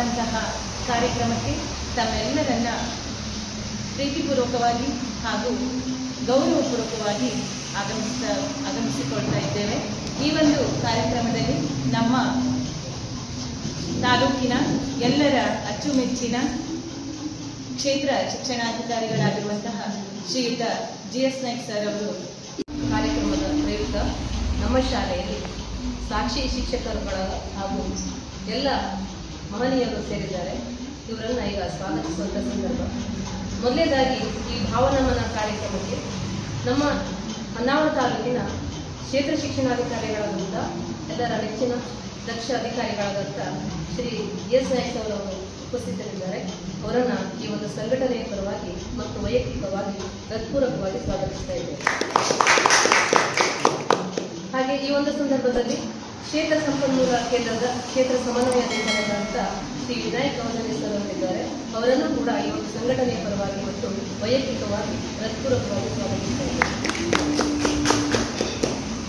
ಮಾಡುವಂತಹ ಕಾರ್ಯಕ್ರಮಕ್ಕೆ ತಮ್ಮೆಲ್ಲರನ್ನ ಪ್ರೀತಿಪೂರ್ವಕವಾಗಿ ಹಾಗೂ ಗೌರವಪೂರ್ವಕವಾಗಿ ಆಗಮಿಸಿಕೊಳ್ತಾ ಇದ್ದೇವೆ. ಈ ಒಂದು ಕಾರ್ಯಕ್ರಮದಲ್ಲಿ ನಮ್ಮ ತಾಲೂಕಿನ ಎಲ್ಲರ ಅಚ್ಚುಮೆಚ್ಚಿನ ಕ್ಷೇತ್ರ ಶಿಕ್ಷಣಾಧಿಕಾರಿಗಳಾಗಿರುವಂತಹ ಶ್ರೀಯುತ GS ನಾಯ್ಕ್ ಸರ್ ಅವರು ಕಾರ್ಯಕ್ರಮದ ಪ್ರಯುಕ್ತ ನಮ್ಮ ಶಾಲೆಯಲ್ಲಿ ಸಾಕ್ಷಿ ಶಿಕ್ಷಕರುಗಳ ಹಾಗೂ ಎಲ್ಲ ಮಹನೀಯರು ಸೇರಿದ್ದಾರೆ. ಇವರನ್ನ ಈಗ ಸ್ವಾಗತಿಸುವಂಥ ಸಂದರ್ಭ. ಮೊದಲನೇದಾಗಿ ಈ ಭಾವನಮನ ಕಾರ್ಯಕ್ರಮಕ್ಕೆ ನಮ್ಮ ಹೊನ್ನಾವರ ತಾಲೂಕಿನ ಕ್ಷೇತ್ರ ಶಿಕ್ಷಣಾಧಿಕಾರಿಗಳಾದಂಥ ಎಲ್ಲರ ನೆಚ್ಚಿನ ದಕ್ಷ ಅಧಿಕಾರಿಗಳಾದಂಥ ಶ್ರೀ GS ನಾಯ್ಕ್ ಅವರು ಉಪಸ್ಥಿತರಿದ್ದಾರೆ. ಅವರನ್ನು ಈ ಒಂದು ಸಂಘಟನೆಯ ಪರವಾಗಿ ಮತ್ತು ವೈಯಕ್ತಿಕವಾಗಿ ಹೃತ್ಪೂರ್ವಕವಾಗಿ ಸ್ವಾಗತಿಸ್ತಾ ಇದ್ದೇವೆ. ಹಾಗೆ ಈ ಒಂದು ಸಂದರ್ಭದಲ್ಲಿ ಕ್ಷೇತ್ರ ಸಂಪನ್ಮೂಲ ಕೇಂದ್ರದ ಕ್ಷೇತ್ರ ಸಮನ್ವಯಾಧಿಕಾರಿಗಳಾದಂಥ ಶ್ರೀ ವಿನಾಯಕ್ ಅವಧನಿ ಸರ್ ಅವರಿದ್ದಾರೆ. ಅವರನ್ನು ಕೂಡ ಈ ಒಂದು ಸಂಘಟನೆಯ ಪರವಾಗಿ ಮತ್ತು ವೈಯಕ್ತಿಕವಾಗಿ ಹೃತ್ಪೂರ್ವಕವಾಗಿ ಸ್ವಾಗತಿಸ್ತಾ ಇದ್ದೇವೆ.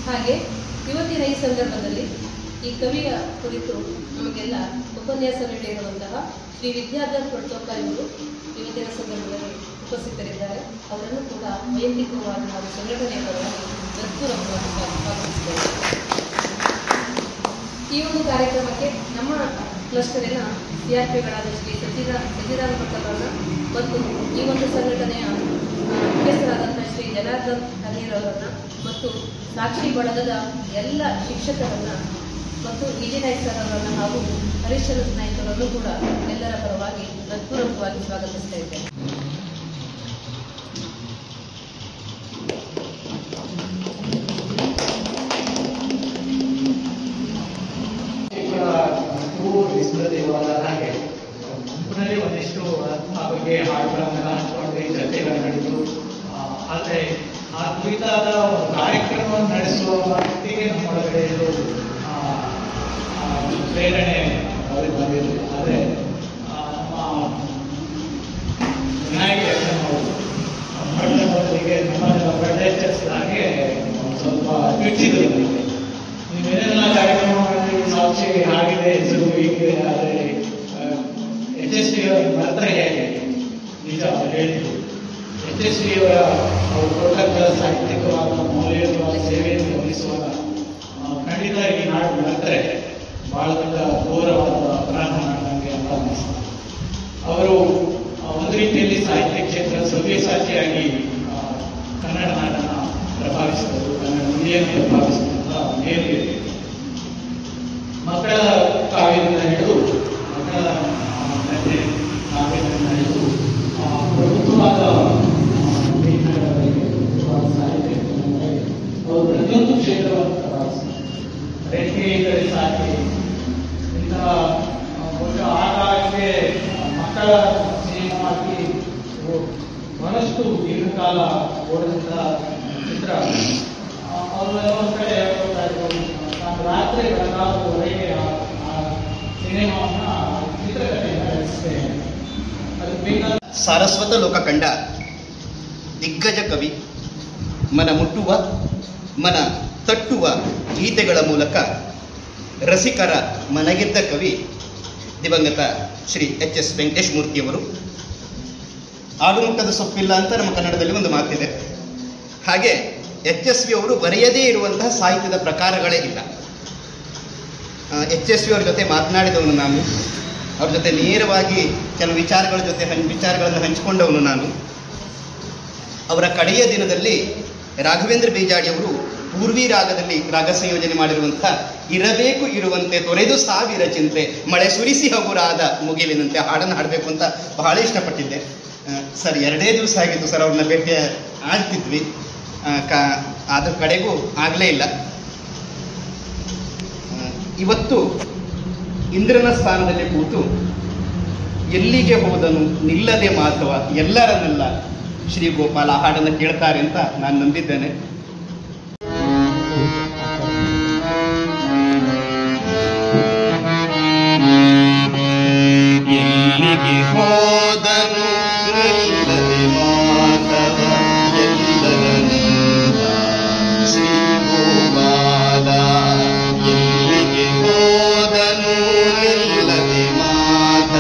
ಹಾಗೆ ಇವತ್ತಿನ ಈ ಸಂದರ್ಭದಲ್ಲಿ ಈ ಕವಿಯ ಕುರಿತು ನಮಗೆಲ್ಲ ಉಪನ್ಯಾಸ ನೀಡಿರುವಂತಹ ಶ್ರೀ ವಿದ್ಯಾಧರ್ ಕೊಡ್ತೋಕರ್ ಇವರು ಇವತ್ತಿನ ಸಂದರ್ಭದಲ್ಲಿ ಉಪಸ್ಥಿತರಿದ್ದಾರೆ. ಅವರನ್ನು ಕೂಡ ವೈಯಕ್ತಿಕವಾಗಿ ಹಾಗೂ ಸಂಘಟನೆಯ ಪರವಾಗಿ ಹೃತ್ಪೂರ್ವಕವಾಗಿ ಸ್ವಾಗತಿಸಿದ್ದಾರೆ. ಈ ಒಂದು ಕಾರ್ಯಕ್ರಮಕ್ಕೆ ನಮ್ಮ ಕ್ಲಸ್ಟರಿನ CRPಗಳಾದ ಶ್ರೀ ಸಜ್ಜಿರಾಮ್ ಭಟ್ಟರವರನ್ನ ಮತ್ತು ಈ ಒಂದು ಸಂಘಟನೆಯ ಮುಖ್ಯಸ್ಥರಾದಂಥ ಶ್ರೀ ಜನಾರ್ದನ್ ಹನ್ನೀರ್ ಅವರನ್ನ ಮತ್ತು ಸಾಕ್ಷಿ ಬಳಗದ ಎಲ್ಲ ಶಿಕ್ಷಕರನ್ನ ಮತ್ತು EG ನಾಯ್ಕ್ ಸರ್ ಅವರನ್ನು ಹಾಗೂ ಹರೀಶ್ಚಂದ್ರ ನಾಯ್ಕ್ ಅವರನ್ನು ಕೂಡ ಎಲ್ಲರ ಪರವಾಗಿ ಹೃತ್ಪೂರ್ವಕವಾಗಿ ಸ್ವಾಗತಿಸ್ತಾ ಇದ್ದೇನೆ. ಹಾಗೆ ಗುಂಪಿನಲ್ಲಿ ಒಂದಿಷ್ಟು ಆ ಬಗ್ಗೆ ಹಾಡುಗಳನ್ನು ಹಂಚಿಕೊಂಡು ಚರ್ಚೆಗಳು ನಡೆದು ಆದರೆ ಆ ಕುರಿತಾದ ಕಾರ್ಯಕ್ರಮವನ್ನು ನಡೆಸುವ ವ್ಯಕ್ತಿಗೆ ನಮ್ಮೊಳಗಡೆ ಇದು ಪ್ರೇರಣೆ ಬಂದಿದೆ. ಆದರೆ ನಮ್ಮ ವಿನಾಯಕ ಅವರಿಗೆ ನಮ್ಮ ಪ್ರದೇಶಿಸಿದಾಗೆ ಸ್ವಲ್ಪ ಬಿಟ್ಟಿದ್ರು. ನೀವೇನೆಲ್ಲ ಕಾರ್ಯಕ್ರಮಗಳಲ್ಲಿ ಸಾಕ್ಷಿ ಆಗಿದೆ, ಹೆಸರು ಹೀಗೆ, ಆದರೆ HSV ಮಾತ್ರ ಹೇಗೆ ನಿಜ ಹೇಳಿದ್ರು. HSV ಅವರು ಕೊಟ್ಟಂತ ಸಾಹಿತ್ಯಿಕವಾದ ಮೌಲ್ಯವಾದ ಸೇವೆಯನ್ನು ಗಮನಿಸುವಾಗ ಖಂಡಿತ ಈ ನಾಡು ಮರೆತರೆ ಬಹಳ ದೊಡ್ಡ ಘೋರವಾದ ಅಪರಾಧ ಮಾಡಿದಂಗೆ ಅಂತ ಅನಿಸ್ತದೆ. ಅವರು ಒಂದು ರೀತಿಯಲ್ಲಿ ಸಾಹಿತ್ಯ ಕ್ಷೇತ್ರ ಸವ್ಯಸಾಚಿಯಾಗಿ ಕನ್ನಡ ನಾಡನ್ನು ಪ್ರಭಾವಿಸಿದರು, ಕನ್ನಡ ನುಡಿಯನ್ನು ಪ್ರಭಾವಿಸಿದಂತ ಮೇಲು ಮಕ್ಕಳ ಕಾವ್ಯದಿಂದ ಹಿಡಿದು ಮಕ್ಕಳ ಕಾವ್ಯದಿಂದ ಹಿಡಿದು ಪ್ರಬುದ್ಧವಾದ ಸಾಹಿತ್ಯ ಅವರು ಪ್ರತಿಯೊಂದು ಕ್ಷೇತ್ರವನ್ನು ಪ್ರಭಾವಿಸಿದರು. ರೇಖೆ ಸಾಕಿ ಇಂತಹ ಆಗಾಗ್ಗೆ ಮಕ್ಕಳ ಸಿನಿಮಾ ಹಾಕಿ ಬಹಳಷ್ಟು ದೀರ್ಘಕಾಲ ಓಡಿದಂಥ ಚಿತ್ರ. ಅವರು ಒಂದು ಕಡೆ ನಾನು ರಾತ್ರಿ ಬೆಳಗಾವವರೆಗೆ ಆ ಸಿನಿಮಾವನ್ನ ಚಿತ್ರಕಥೆಯನ್ನು ರಚಿಸ್ತೇನೆ. ಅದಕ್ಕೆ ಬೇಕಾದ ಸಾರಸ್ವತ ಲೋಕ ಕಂಡ ದಿಗ್ಗಜ ಕವಿ, ಮನ ಮುಟ್ಟುವ ಮನ ತಟ್ಟುವ ಗೀತೆಗಳ ಮೂಲಕ ರಸಿಕರ ಮನಗೆದ್ದ ಕವಿ ದಿವಂಗತ ಶ್ರೀ HS ವೆಂಕಟೇಶ್ ಮೂರ್ತಿಯವರು. ಆಡುಮುಟ್ಟದ ಸೊಪ್ಪಿಲ್ಲ ಅಂತ ನಮ್ಮ ಕನ್ನಡದಲ್ಲಿ ಒಂದು ಮಾತಿದೆ. ಹಾಗೆ HSV ಅವರು ಬರೆಯದೇ ಇರುವಂತಹ ಸಾಹಿತ್ಯದ ಪ್ರಕಾರಗಳೇ ಇಲ್ಲ. HSV ಅವ್ರ ಜೊತೆ ಮಾತನಾಡಿದವನು ನಾನು, ಅವ್ರ ಜೊತೆ ನೇರವಾಗಿ ಕೆಲವು ವಿಚಾರಗಳನ್ನು ಹಂಚಿಕೊಂಡವನು ನಾನು. ಅವರ ಕಡೆಯ ದಿನದಲ್ಲಿ ರಾಘವೇಂದ್ರ ಬೇಜಾಡಿಯವರು ಪೂರ್ವಿ ರಾಗದಲ್ಲಿ ರಾಗ ಸಂಯೋಜನೆ ಮಾಡಿರುವಂಥ ಇರಬೇಕು ಇರುವಂತೆ ತೊರೆದು ಸಾವಿರ ಚಿಂತೆ ಮಳೆ ಸುರಿಸಿ ಹಗುರಾದ ಮುಗಿಲಿನಂತೆ ಹಾಡನ್ನು ಹಾಡಬೇಕು ಅಂತ ಬಹಳ ಇಷ್ಟಪಟ್ಟಿದ್ದೆ. ಸರ್ 2 ದಿವಸ ಆಗಿತ್ತು ಸರ್ ಅವ್ರನ್ನ ಭೇಟಿ ಆಗ್ತಿದ್ವಿ, ಆದ್ರ ಕಡೆಗೂ ಆಗಲೇ ಇಲ್ಲ. ಇವತ್ತು ಇಂದ್ರನ ಸ್ಥಾನದಲ್ಲಿ ಕೂತು ಎಲ್ಲಿಗೆ ಹೋದನು ನಿಲ್ಲದೆ ಮಾತವ ಎಲ್ಲರನ್ನೆಲ್ಲ ಶ್ರೀ ಗೋಪಾಲ ಹಾಡನ್ನು ಕೇಳ್ತಾರೆ ಅಂತ ನಾನು ನಂಬಿದ್ದೇನೆ. ಎಲ್ಲಿಗೆ ಹೋದನು ನಿಲ್ಲದೆ ಮಾತವ ಎಲ್ಲರನ್ನೆಲ್ಲ ಶ್ರೀ ಗೋಪಾಲ, ಎಲ್ಲಿಗೆ ಹೋದನು ನಿಲ್ಲದೆ ಮಾತವ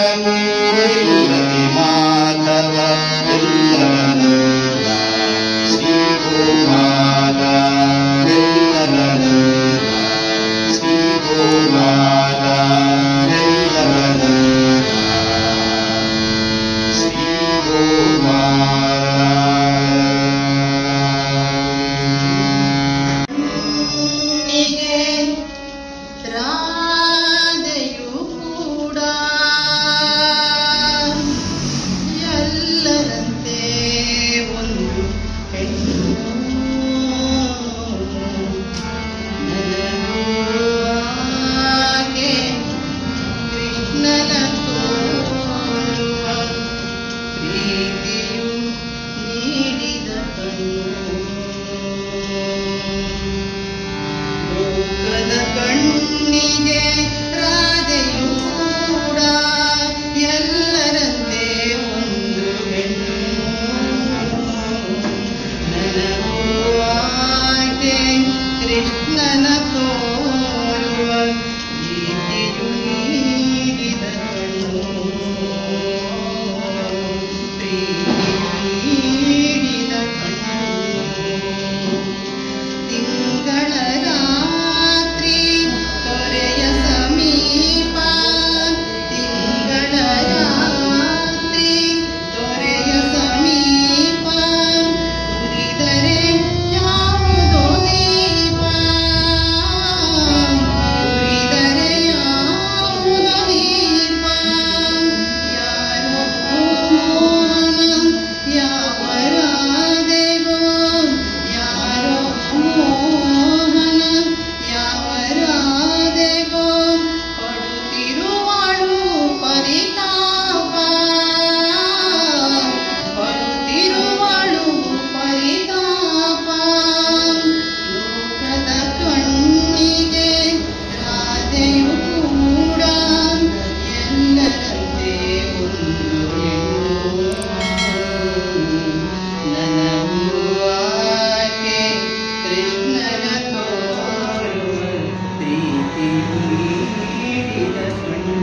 ಇಲ್ಲದೆ ಮಾಧವ ಎಲ್ಲರನಲ್ಲ ಶ್ರೀ ಗೋಪಾಲ ಎಲ್ಲರನಲ್ಲ ಶ್ರೀ ಗೋಪಾಲ ಎಲ್ಲರನಲ್ಲ ಶ್ರೀ ಗೋಪಾಲ ರಾಧೆಯು ಕೂಡ ಎಲ್ಲರಂತೆ ಒಂದು ಹೆಣ್ಣು ನನಗೆ ಕೃಷ್ಣನ ತೋರುವ ಪ್ರೀತಿಯು ನೀಡಿದ ಕಣ್ಣು ಲೋಕದ ಕಣ್ಣಿಗೆ ರಾಧೆಯು ಕೂಡ ಎಲ್ಲರಂತೆ ಒಂದು ಹೆಣ್ಣು ನನಗೂ ಆಕೆ ಕೃಷ್ಣನ ತೋರುವ ಪ್ರೀತಿಯು ನೀಡಿದ ಕಣ್ಣು ಪ್ರೀತಿಯು ನೀಡಿದ ಕಣ್ಣು ತಿಂಗಳ ರಾತ್ರಿ ತೊರೆಯ ಸಮೀಪ ತಿಂಗಳ ರಾತ್ರಿ ತೊರೆಯ ಸಮೀಪ ಉರಿದರೆ ಯಾವುದೋ ದೀಪ ಉರಿದರೆ ಯಾವುದೋ ದೀಪ ಯಾರೋ ಮೋಹನ ಯಾವ ರಾಧೆಗೋ ಯಾರೋ ಮೋಹನ ಯಾವ ರಾಧೆಗೋ ಪಡುತ್ತಿರುವಳು ಪರಿತಾಪ ಪಡುತ್ತಿರುವಳು ಪರಿತಾಪ ಲೋಕದ ಕಣ್ಣಿಗೆ ರಾಧೆಯು ಕೂಡ ಎಲ್ಲರಂತೆ ಒಂದು ಹೆಣ್ಣು ನನಗೂ ಆಕೆ ಕೃಷ್ಣನ ತೋರುವ ಪ್ರೀತಿ ನೀಡಿದ ಕಣ್ಣು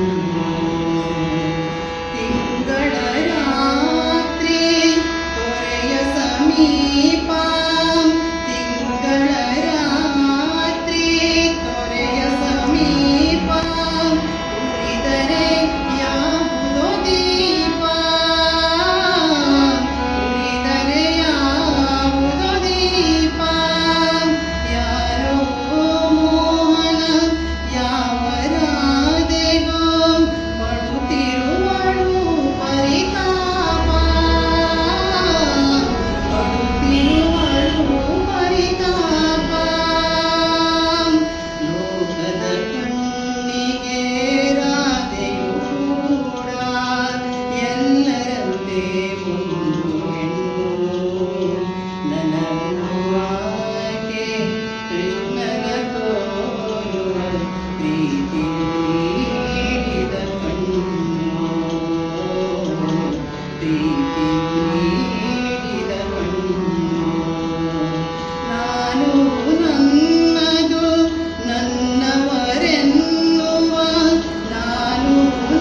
ತಿಂಗಳ ರಾತ್ರಿ ತೊರೆಯ ಸಮೀಪ ತಿಂಗಳ ರಾತ್ರಿ ತೊರೆಯ ಸಮೀಪ ಉರಿದರೆ ಯಾವುದೋ ದೀಪ ಉರಿದರೆ ಯಾವುದೋ ದೀಪ ಯಾರೋ ಮೋಹನ ಯಾವ ರಾಧೆಗೋ ಪಡುತ್ತಿರುವಳು ಪರಿತಾಪ ಪಡುತ್ತಿರುವಳು ಪರಿತಾಪ ಲೋಕದ ಕಣ್ಣಿಗೆ ರಾಧೆಯು ಕೂಡ ಎಲ್ಲರಂತೆ ಒಂದು ಹೆಣ್ಣು ನನಗೂ ಆಕೆ ಕೃಷ್ಣನ ತೋರುವ ಪ್ರೀತಿ ನೀಡಿದ ಕಣ್ಣು ಪ್ರೀತಿ ನೀಡಿದ ಕಣ್ಣು ನಾನು ನನ್ನದು ನನ್ನವರೆನ್ನುವ ನಾನು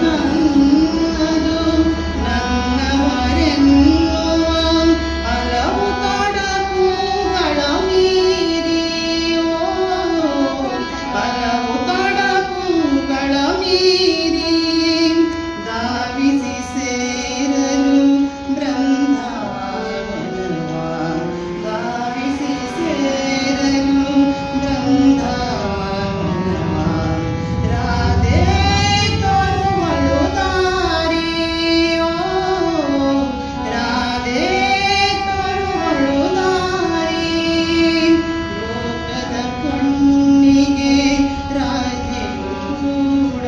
ನನ್ನದು ನನ್ನವರೆನ್ನುವ ಹಲವು ತಡಕುಗಳ ಮೀರಿ ಹಲವು ತಡಕುಗಳ ಮೀರಿ ಧಾವಿಸಿ ಸೇರಲು ಬೃಂದಾವನವ ಧಾವಿಸಿ ಸೇರಲು ಬೃಂದಾವನವ ರಾಧೆ ತೋರುವಳು ದಾರಿ ರಾಧೆ ತೋರುವಳು ದಾರಿ ಲೋಕದ ಕಣ್ಣಿಗೆ ರಾಧೆಯು ಕೂಡ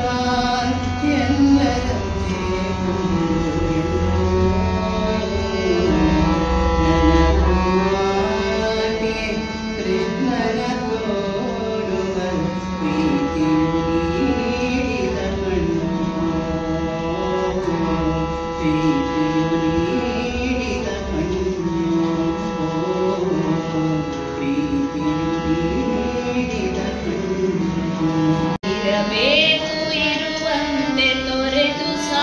ಎಲ್ಲರಂತೆ ನನಗೂ ಆಕೆ ಕೃಷ್ಣನ ತೋರುವ ಪ್ರೀತಿ ನೀಡಿದ ಕಣ್ಣು ಪ್ರೀತಿ ನೀಡಿದ ಕಣ್ಣು ಪ್ರೀತಿ ನೀಡಿದ ಕಣ್ಣು ಇರಬೇಕು ಇರುವಂತೆ ತೊರೆದು ಸಾ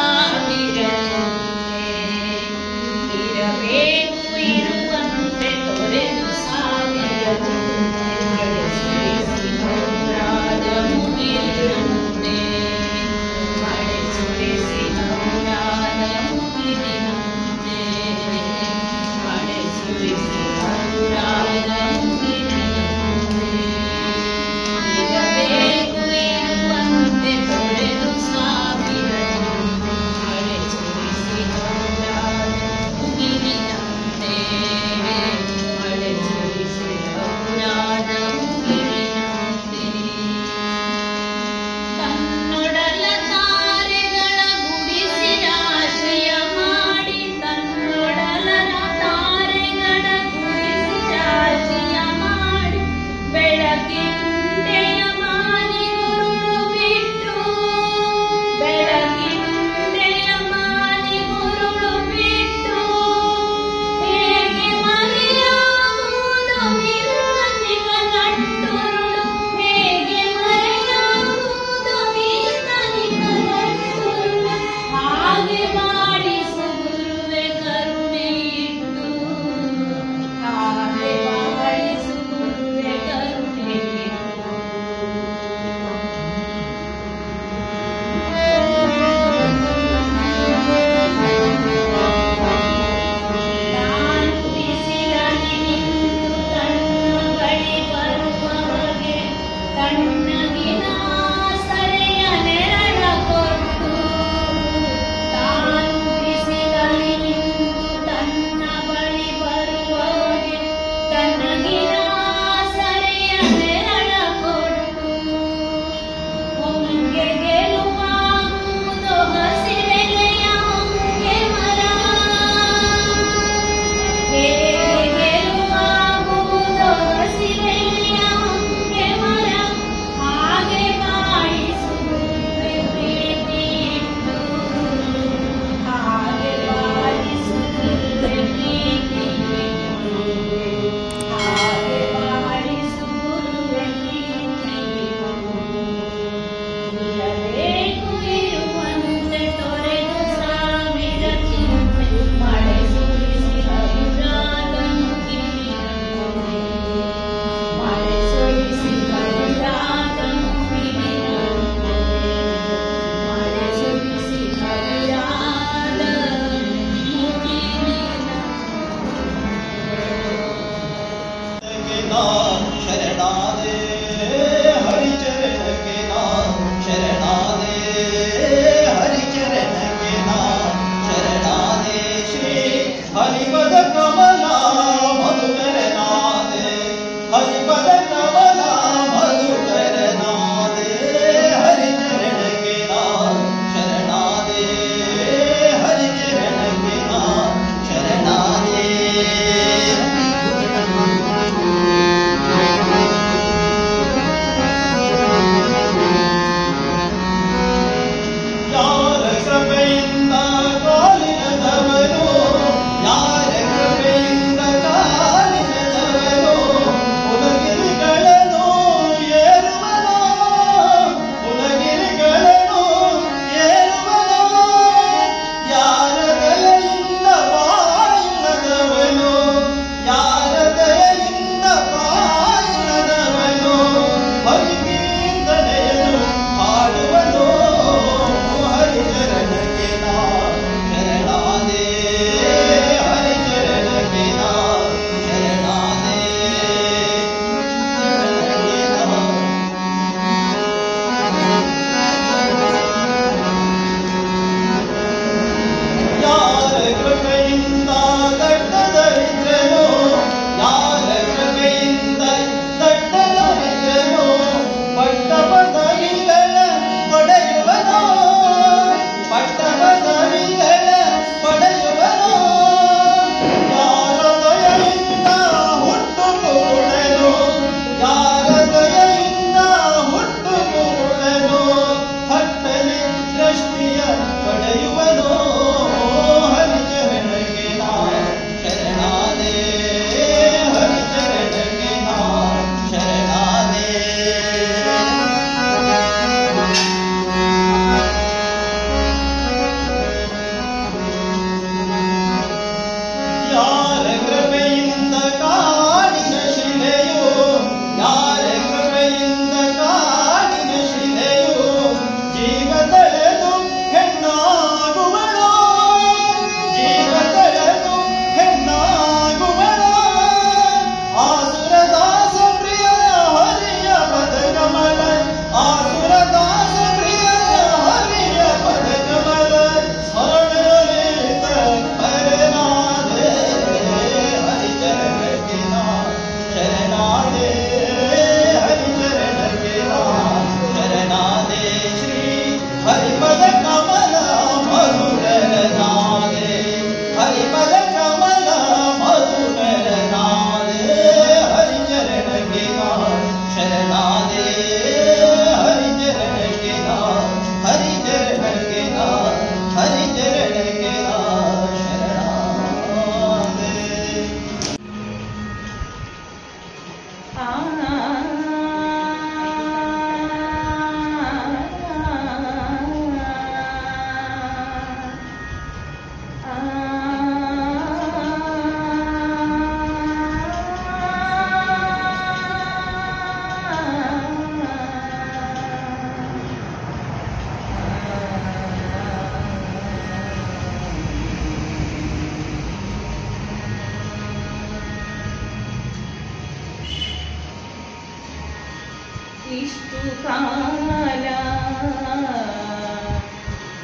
ಇಷ್ಟು ಕಾಲ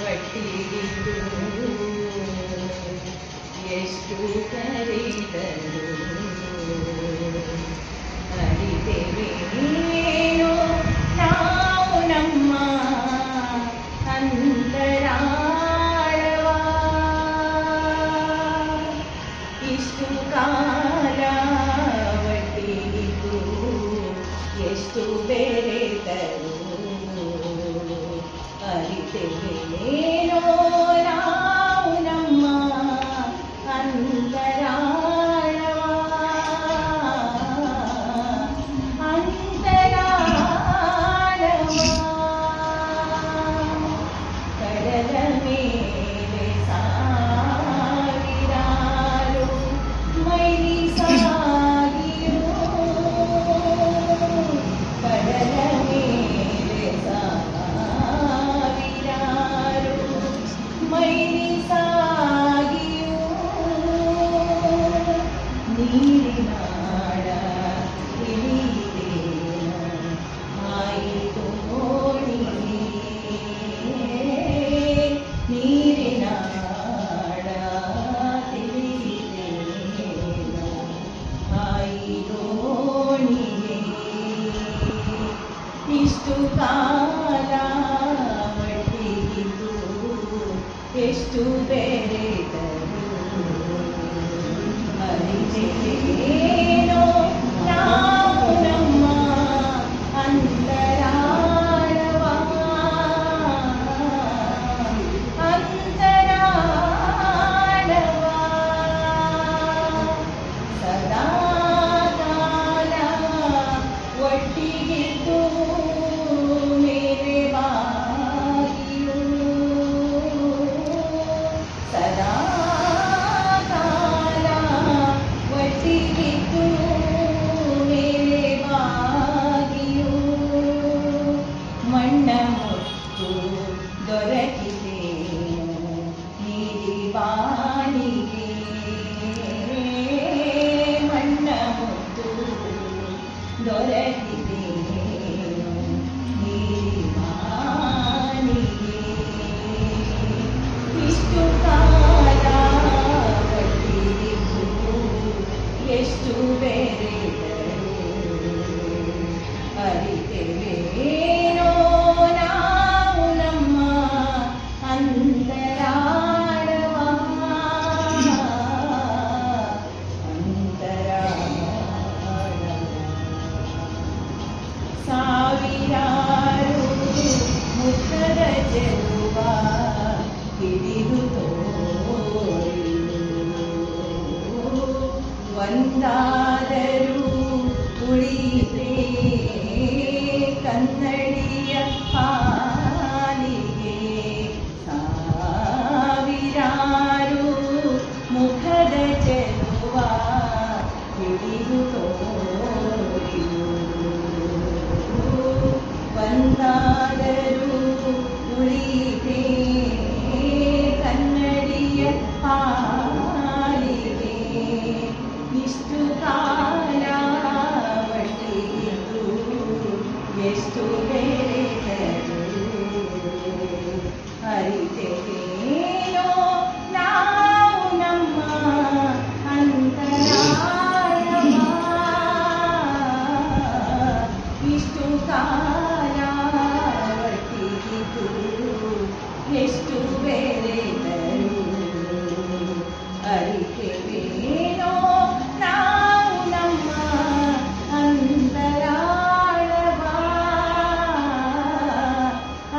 ಒಟ್ಟಿಗಿದ್ದು ಎಷ್ಟು ಕರೆದರು ಅರಿತೆವೇನೋ ನಾವು ನಮ್ಮ ಅಂತರಾಳವ ಇಷ್ಟು ಕಾಲ ಒಟ್ಟಿಗಿದ್ದು ಎಷ್ಟು ಬೆರೆತರು ಅರಿತೆವೇನೋ ನಾವು ನಮ್ಮ ಅಂತರಾಳವ ಕಡಲ ಮೇಲೆ ಸಾವಿರಾರು ಮೈಲಿ ಸಾಗಿರು ಕಡಲ ಮೇಲೆ ಸಾವಿರಾರು ಮೈಲಿ ಸಾಗಿರು ನೀರಿನಾಡ ಇಳಿದೇನ ಆಯಿತು ನೋಡಿ ನೀರಿನಾಡ ತಿಳಿದೇನ ಆಯಿತು ನೋಡಿಗೆ ಇಷ್ಟು ಕಾಲ ಒಟ್ಟಿಗಿದ್ದು ಎಷ್ಟು ಬೆರೆತರು ಅರಿತೆವೇನೋ ನಾವು ನಮ್ಮ ಅಂತರಾಳವ ಸದಾ ಕಾಲ ಒಟ್ಟಿಗಿದ್ದು ಮೇಲೆ ಬಾಗಿಯು ಸದಾ ಕಾಲ ಒಟ್ಟಿಗಿದ್ದು ಮೇಲೆ ಬಾಗಿಯು ಮಣ್ಣ ಮುತ್ತು ದೊರಕಿದೇನು ನೀಡಿ ಬಾಣಿಗೆ ಮಣ್ಣ ಮುತ್ತು ದೊರಕಿದೇನು ನೀಡಿ ಬಾಣಿಗೆ ಇಷ್ಟು ಕಾಲ ಒಟ್ಟಿಗಿದ್ದು ಎಷ್ಟು ಬೆರೆತರು ಅರಿತೆವೇನೋ ನಾವು ನಮ್ಮ ಅಂತರಾಳವ ಸಾವಿರಾರು ಮುಖದ ಚೆಲುವ ಹಿಡಿದು ತೋರಿ ಒಂದಾದರೂ ಉಳಿದೆ ಕನ್ನಡಿಯ ಪಾಲಿಗೆ ಸಾವಿರಾರು ಮುಖದ ಚೆಲುವ ಹಿಡಿದು ತೋರಿ ಒಂದಾದರೂ ಉಳಿದೆ ಕನ್ನಡಿಯ ಪಾಲಿಗೆ ಇಷ್ಟು ಕಾಲ ಒಟ್ಟಿಗಿದ್ದು ಎಷ್ಟು ಬೆರೆತರು ಅರಿತೆವೇನೋ ನಾವು ನಮ್ಮ ಅಂತರಾಳವ ಇಷ್ಟು ಕಾಲ ಒಟ್ಟಿಗಿದ್ದು ಎಷ್ಟು ಬೆರೆತರು ಅರಿತೆವೇನೋ ನಾವು ನಮ್ಮ ಅಂತರಾಳವ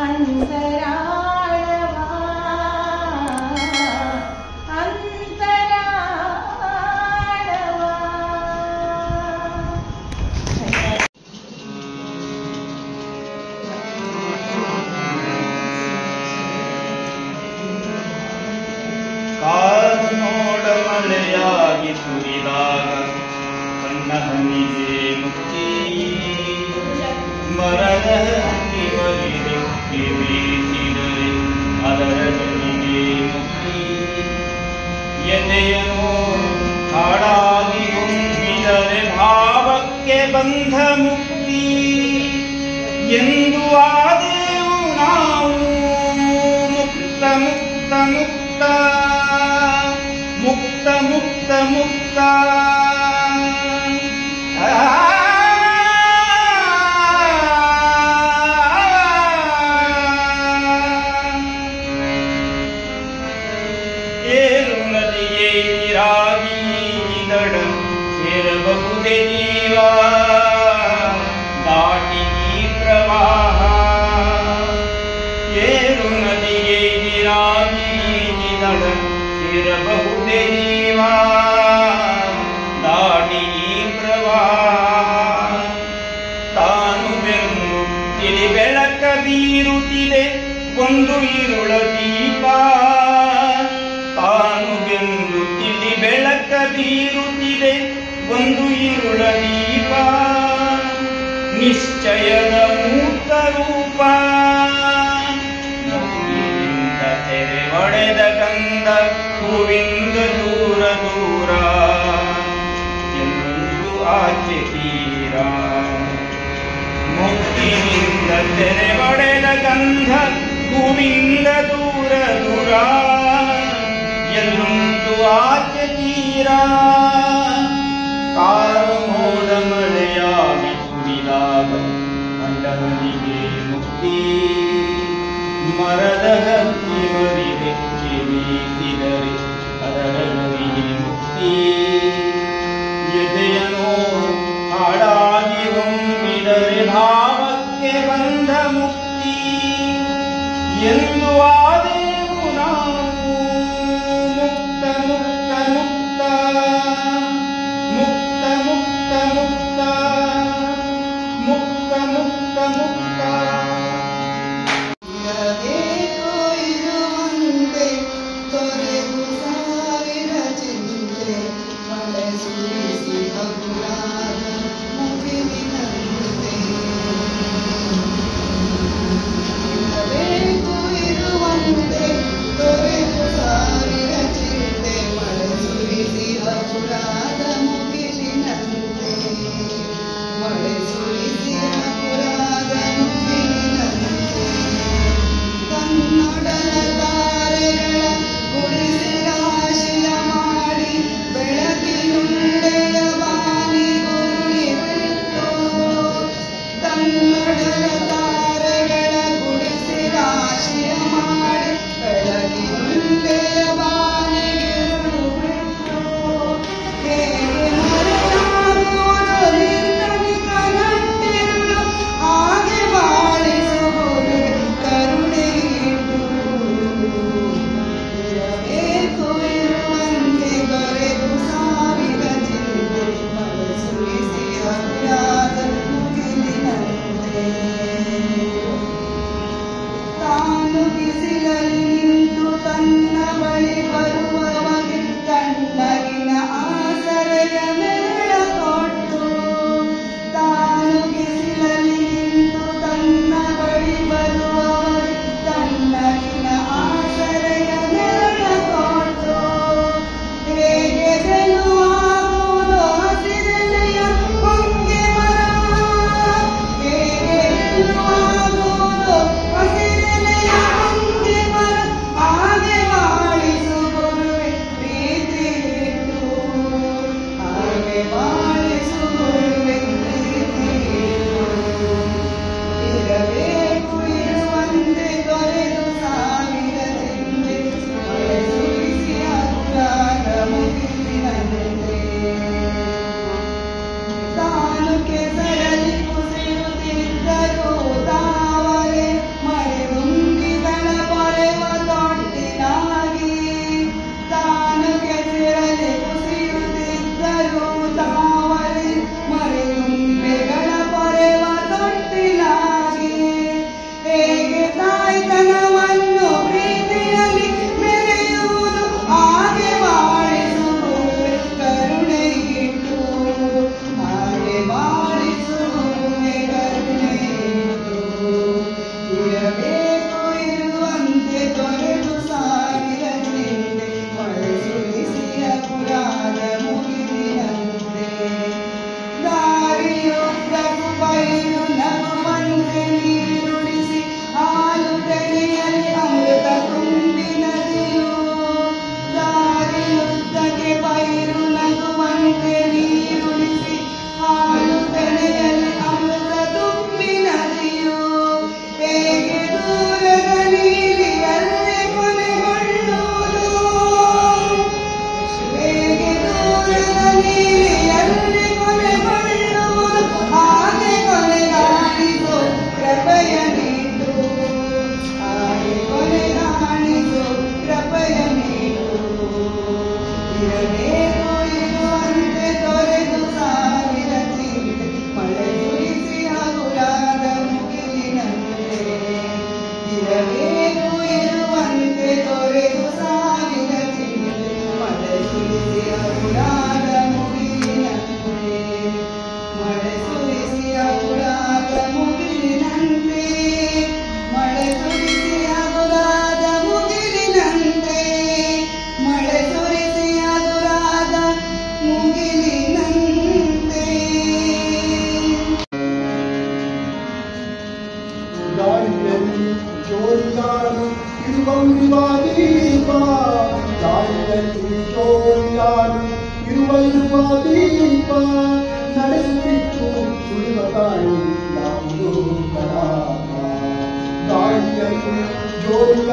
ಅಂತರಾಳವ ಅಂತರಾಳವ ಕಾರು ನೋಡ ಮಳೆಯಾಗಿ ಸುರಿದಾಗ ಸಣ್ಣ ಹನಿಗೆ ಮುಕ್ತಿ ಮರದ ಹಕ್ಕಿ ಬಲಿದಕ್ಕೆ ಬೀಸಿದರೆ ಅದರ ಜನಿಗೆ ಮುಕ್ತಿ ಎದೆಯನು ಹಾಡಾಗಿ ಹೊಂದಿದರೆ ಭಾವಕ್ಕೆ ಬಂಧ ಮುಕ್ತಿ ಎಂದು ಆದೆವು ನಾವು ಮುಕ್ತ ಮುಕ್ತ ಮುಕ್ತ ಮುಕ್ತ ಮುಕ್ತ ಮುಕ್ತ ಏರು ನದಿಯೇ ನೀರಾಗಿ ದಡ ಸೇರಬಹುದೇ ಜೀವ ದಾಟಿ ಈ ಪ್ರವಾಹ ಏರು ನದಿಯೇ ನೀರಾಗಿ ದಡ ಸೇರಬಹುದೇ ಜೀವ ದಾಟಿ ಈ ಪ್ರವಾಹ ತಾನು ಬೆನ್ನು ತಿಳಿ ಬೆಳಕ ಬೀರುತ್ತಿದೆ ಒಂದು ಇರುಳ ದೀಪ ತಾನು ಬೆಂದು ತಿಳಿ ಬೆಳಕ ಬೀರುತ್ತಿದೆ ಒಂದು ಇರುಳ ದೀಪ ನಿಶ್ಚಯದ ಮೂರ್ತ ರೂಪ ಮುಕ್ತಿಯಿಂದ ತೆರೆ ಒಡೆದ ಗಂಧ ಹೂವಿಂದ ದೂರ ದೂರ ಎಂದು ಆಚೆ ತೀರ ಮುಕ್ತಿಯಿಂದ ತೆರೆ ಒಡೆದ ಗಂಧ ಹೂವಿಂದ ದೂರ ದೂರ ಎಲ್ಲುಂಟು ಆಚೆ ತೀರ ಕಾರು ಮೋಡ ಮಳೆಯಾಗಿ ಸುರಿದಾಗ ಕಂಡವನಿಗೆ ಮುಕ್ತಿ ಮರದ ಹಕ್ಕಿ ಮರಿ ಬೆಚ್ಚಿ ಬೀಸಿದರೆ ಅದರವನಿಗೆ ಮುಕ್ತಿ ಎದೆಯನೋ ಹಾಡಾಗಿ ಹೊಮ್ಮಿದರೆ ಭಾವಕ್ಕೆ ಬಂದ ಮುಕ್ತಿ ಎಂದು ಆದೆವು ನಾವು ಮುಕ್ತ ಮುಕ್ತ ಮುಕ್ತ ಮುಕ್ತ ಮುಕ್ತ ಮುಕ್ತ ಮುಕ್ತ ಮುಕ್ತ ಮುಕ್ತ ಇರಬೇಕು ಇರುವಂತೆ ತೊರೆದು ಸಾವಿರ ಚಿಂತೆ ಮಳೆ ಸುರಿಸಿ ಹಗುರಾದ ಮುಗಿಲಿನಂತೆ ಇರಬೇಕು ಇರುವಂತೆ ತೊರೆದು ಸಾವಿರ ಚಿಂತೆ ಮಳೆ ಸುರಿಸಿ ಹಗುರಾದ ಮುಗಿಲಿನಂತೆ ಮಳೆ ಸುರಿಸಿ ಹಗುರಾದ ಮುಗಿಲಿನಂತೆ ಕನ್ನಡದ ತಾರೆಗಳ ಗುಡಿಸಿ ರಾಶಿಯ ಮಾಡಿ ಬೆಳಕಿನುಳ್ಳೆಯ ಬಾನಿ ಗುರುಳಿ ಬಿಟ್ಟು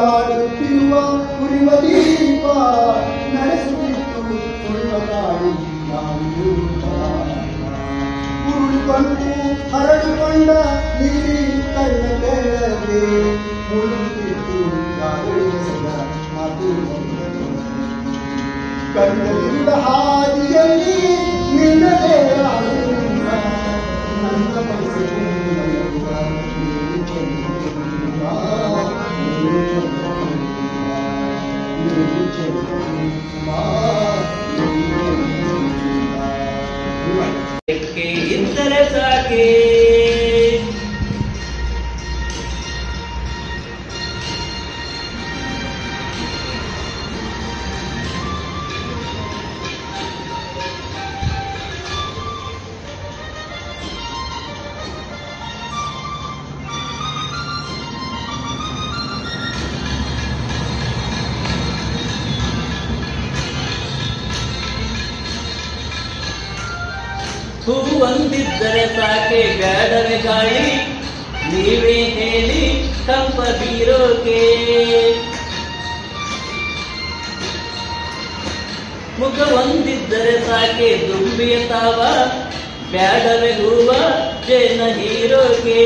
ಉಸಿರಾಡುತ್ತಿರುವ ಉರಿವ ದೀಪ ನಡೆಸುತ್ತಿತ್ತು ಸುಳ್ಳ ಗಾಳಿ ಉರುಳಿಕೊಂಡು ಹರಡಿಕೊಂಡ ನೀರಿ ಕಣ್ಣ ಬೆಳಗ್ಗೆ ಮುಳುಗುತ್ತಿತ್ತು ಗಾಳಿಸದ ಮಾತು ಕಣ್ಣಲ್ಲಿಲ್ಲ ಹಾದಿಯಲ್ಲಿ ನಿನ್ನದೇ ಆನಂದ ನನ್ನ ಮನಸ್ಸು ಇದ್ದರೆ ಸಾಕೆ ಹೂವಂದಿದ್ದರೆ ಸಾಕೆ ಬೇಡವೆ ಗಾಳಿ ನೀವೇ ಹೇಳಿ ಕಂಪ ಬೀರೋಕೆ ಮುಖ ಒಂದಿದ್ದರೆ ಸಾಕೆ ದುಂಬಿಯ ತಾವ ಬೇಡವೆ ಹೂವ ಜೇನ ಹೀರೋಕೆ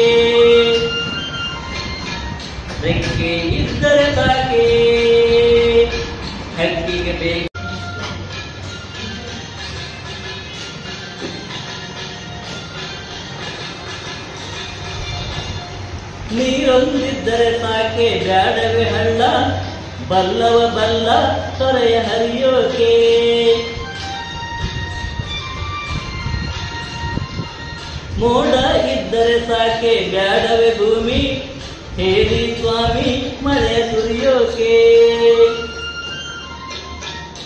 ರೆಕ್ಕೆ ಇದ್ದರೆ ಸಾಕೆ ಹಕ್ಕಿಗೆ ಬೇಕು ನೀರೊಂದಿದ್ದರೆ ಸಾಕೆ ಬ್ಯಾಡವೆ ಹಳ್ಳ ಬಲ್ಲವ ಬಲ್ಲ ತೊರೆಯ ಹರಿಯೋಕೆ ಮೋಡ ಇದ್ದರೆ ಸಾಕೆ ಬ್ಯಾಡವೆ ಭೂಮಿ ಹೇಳಿ ಸ್ವಾಮಿ ಮಳೆ ಸುರಿಯೋಕೆ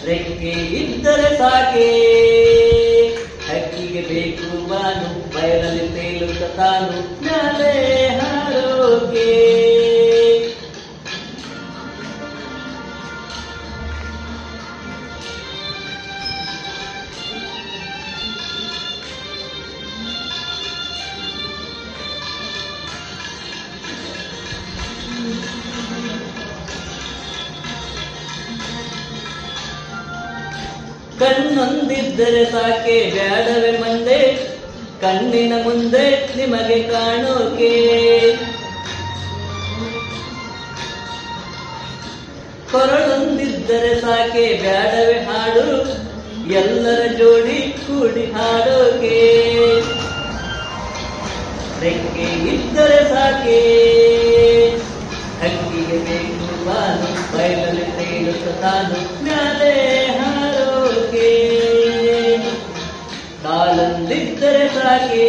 ರೆಕ್ಕೆ ಇದ್ದರೆ ಸಾಕೆ ಹಕ್ಕಿಗೆ ಬೇಕು ಬಾನು ಬಯಲಲ್ಲಿ ತೇಲುತ್ತ ತಾನು ಮ್ಯಾಲೆ ಹಾರೋಕೆ ಕಣ್ಣೊಂದಿದ್ದರೆ ಸಾಕೆ ಬ್ಯಾಡವೆ ಮಂದೆ ಕಣ್ಣಿನ ಮುಂದೆ ನಿಮಗೆ ಕಾಣೋಕೆ ಕೊರಳೊಂದಿದ್ದರೆ ಸಾಕೆ ಬ್ಯಾಡವೆ ಹಾಡು ಎಲ್ಲರ ಜೋಡಿ ಕೂಡಿ ಹಾಡೋಕೆ ರೆಕ್ಕೆ ಇದ್ದರೆ ಸಾಕೆ ಹಕ್ಕಿಗೆ ಬೇಕು ಬಾನು ಬಯಲಲ್ಲಿ ತೇಲುತ್ತ ತಾನು ಮ್ಯಾಲೆ ಹಾರೋಕೆ ಕಾಲೊಂದಿದ್ದರೆ ಸಾಕೆ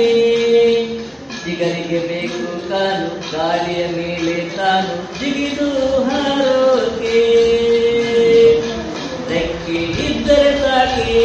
ಜಿಗರಿಗೆ ಬೇಕು ಕಾಲು ಗಾಳಿಯ ಮೇಲೆ ತಾನು ಜಿಗಿದು ಹಾರೋಕೆ ರೆಕ್ಕೆ ಇದ್ದರೆ ಸಾಕೆ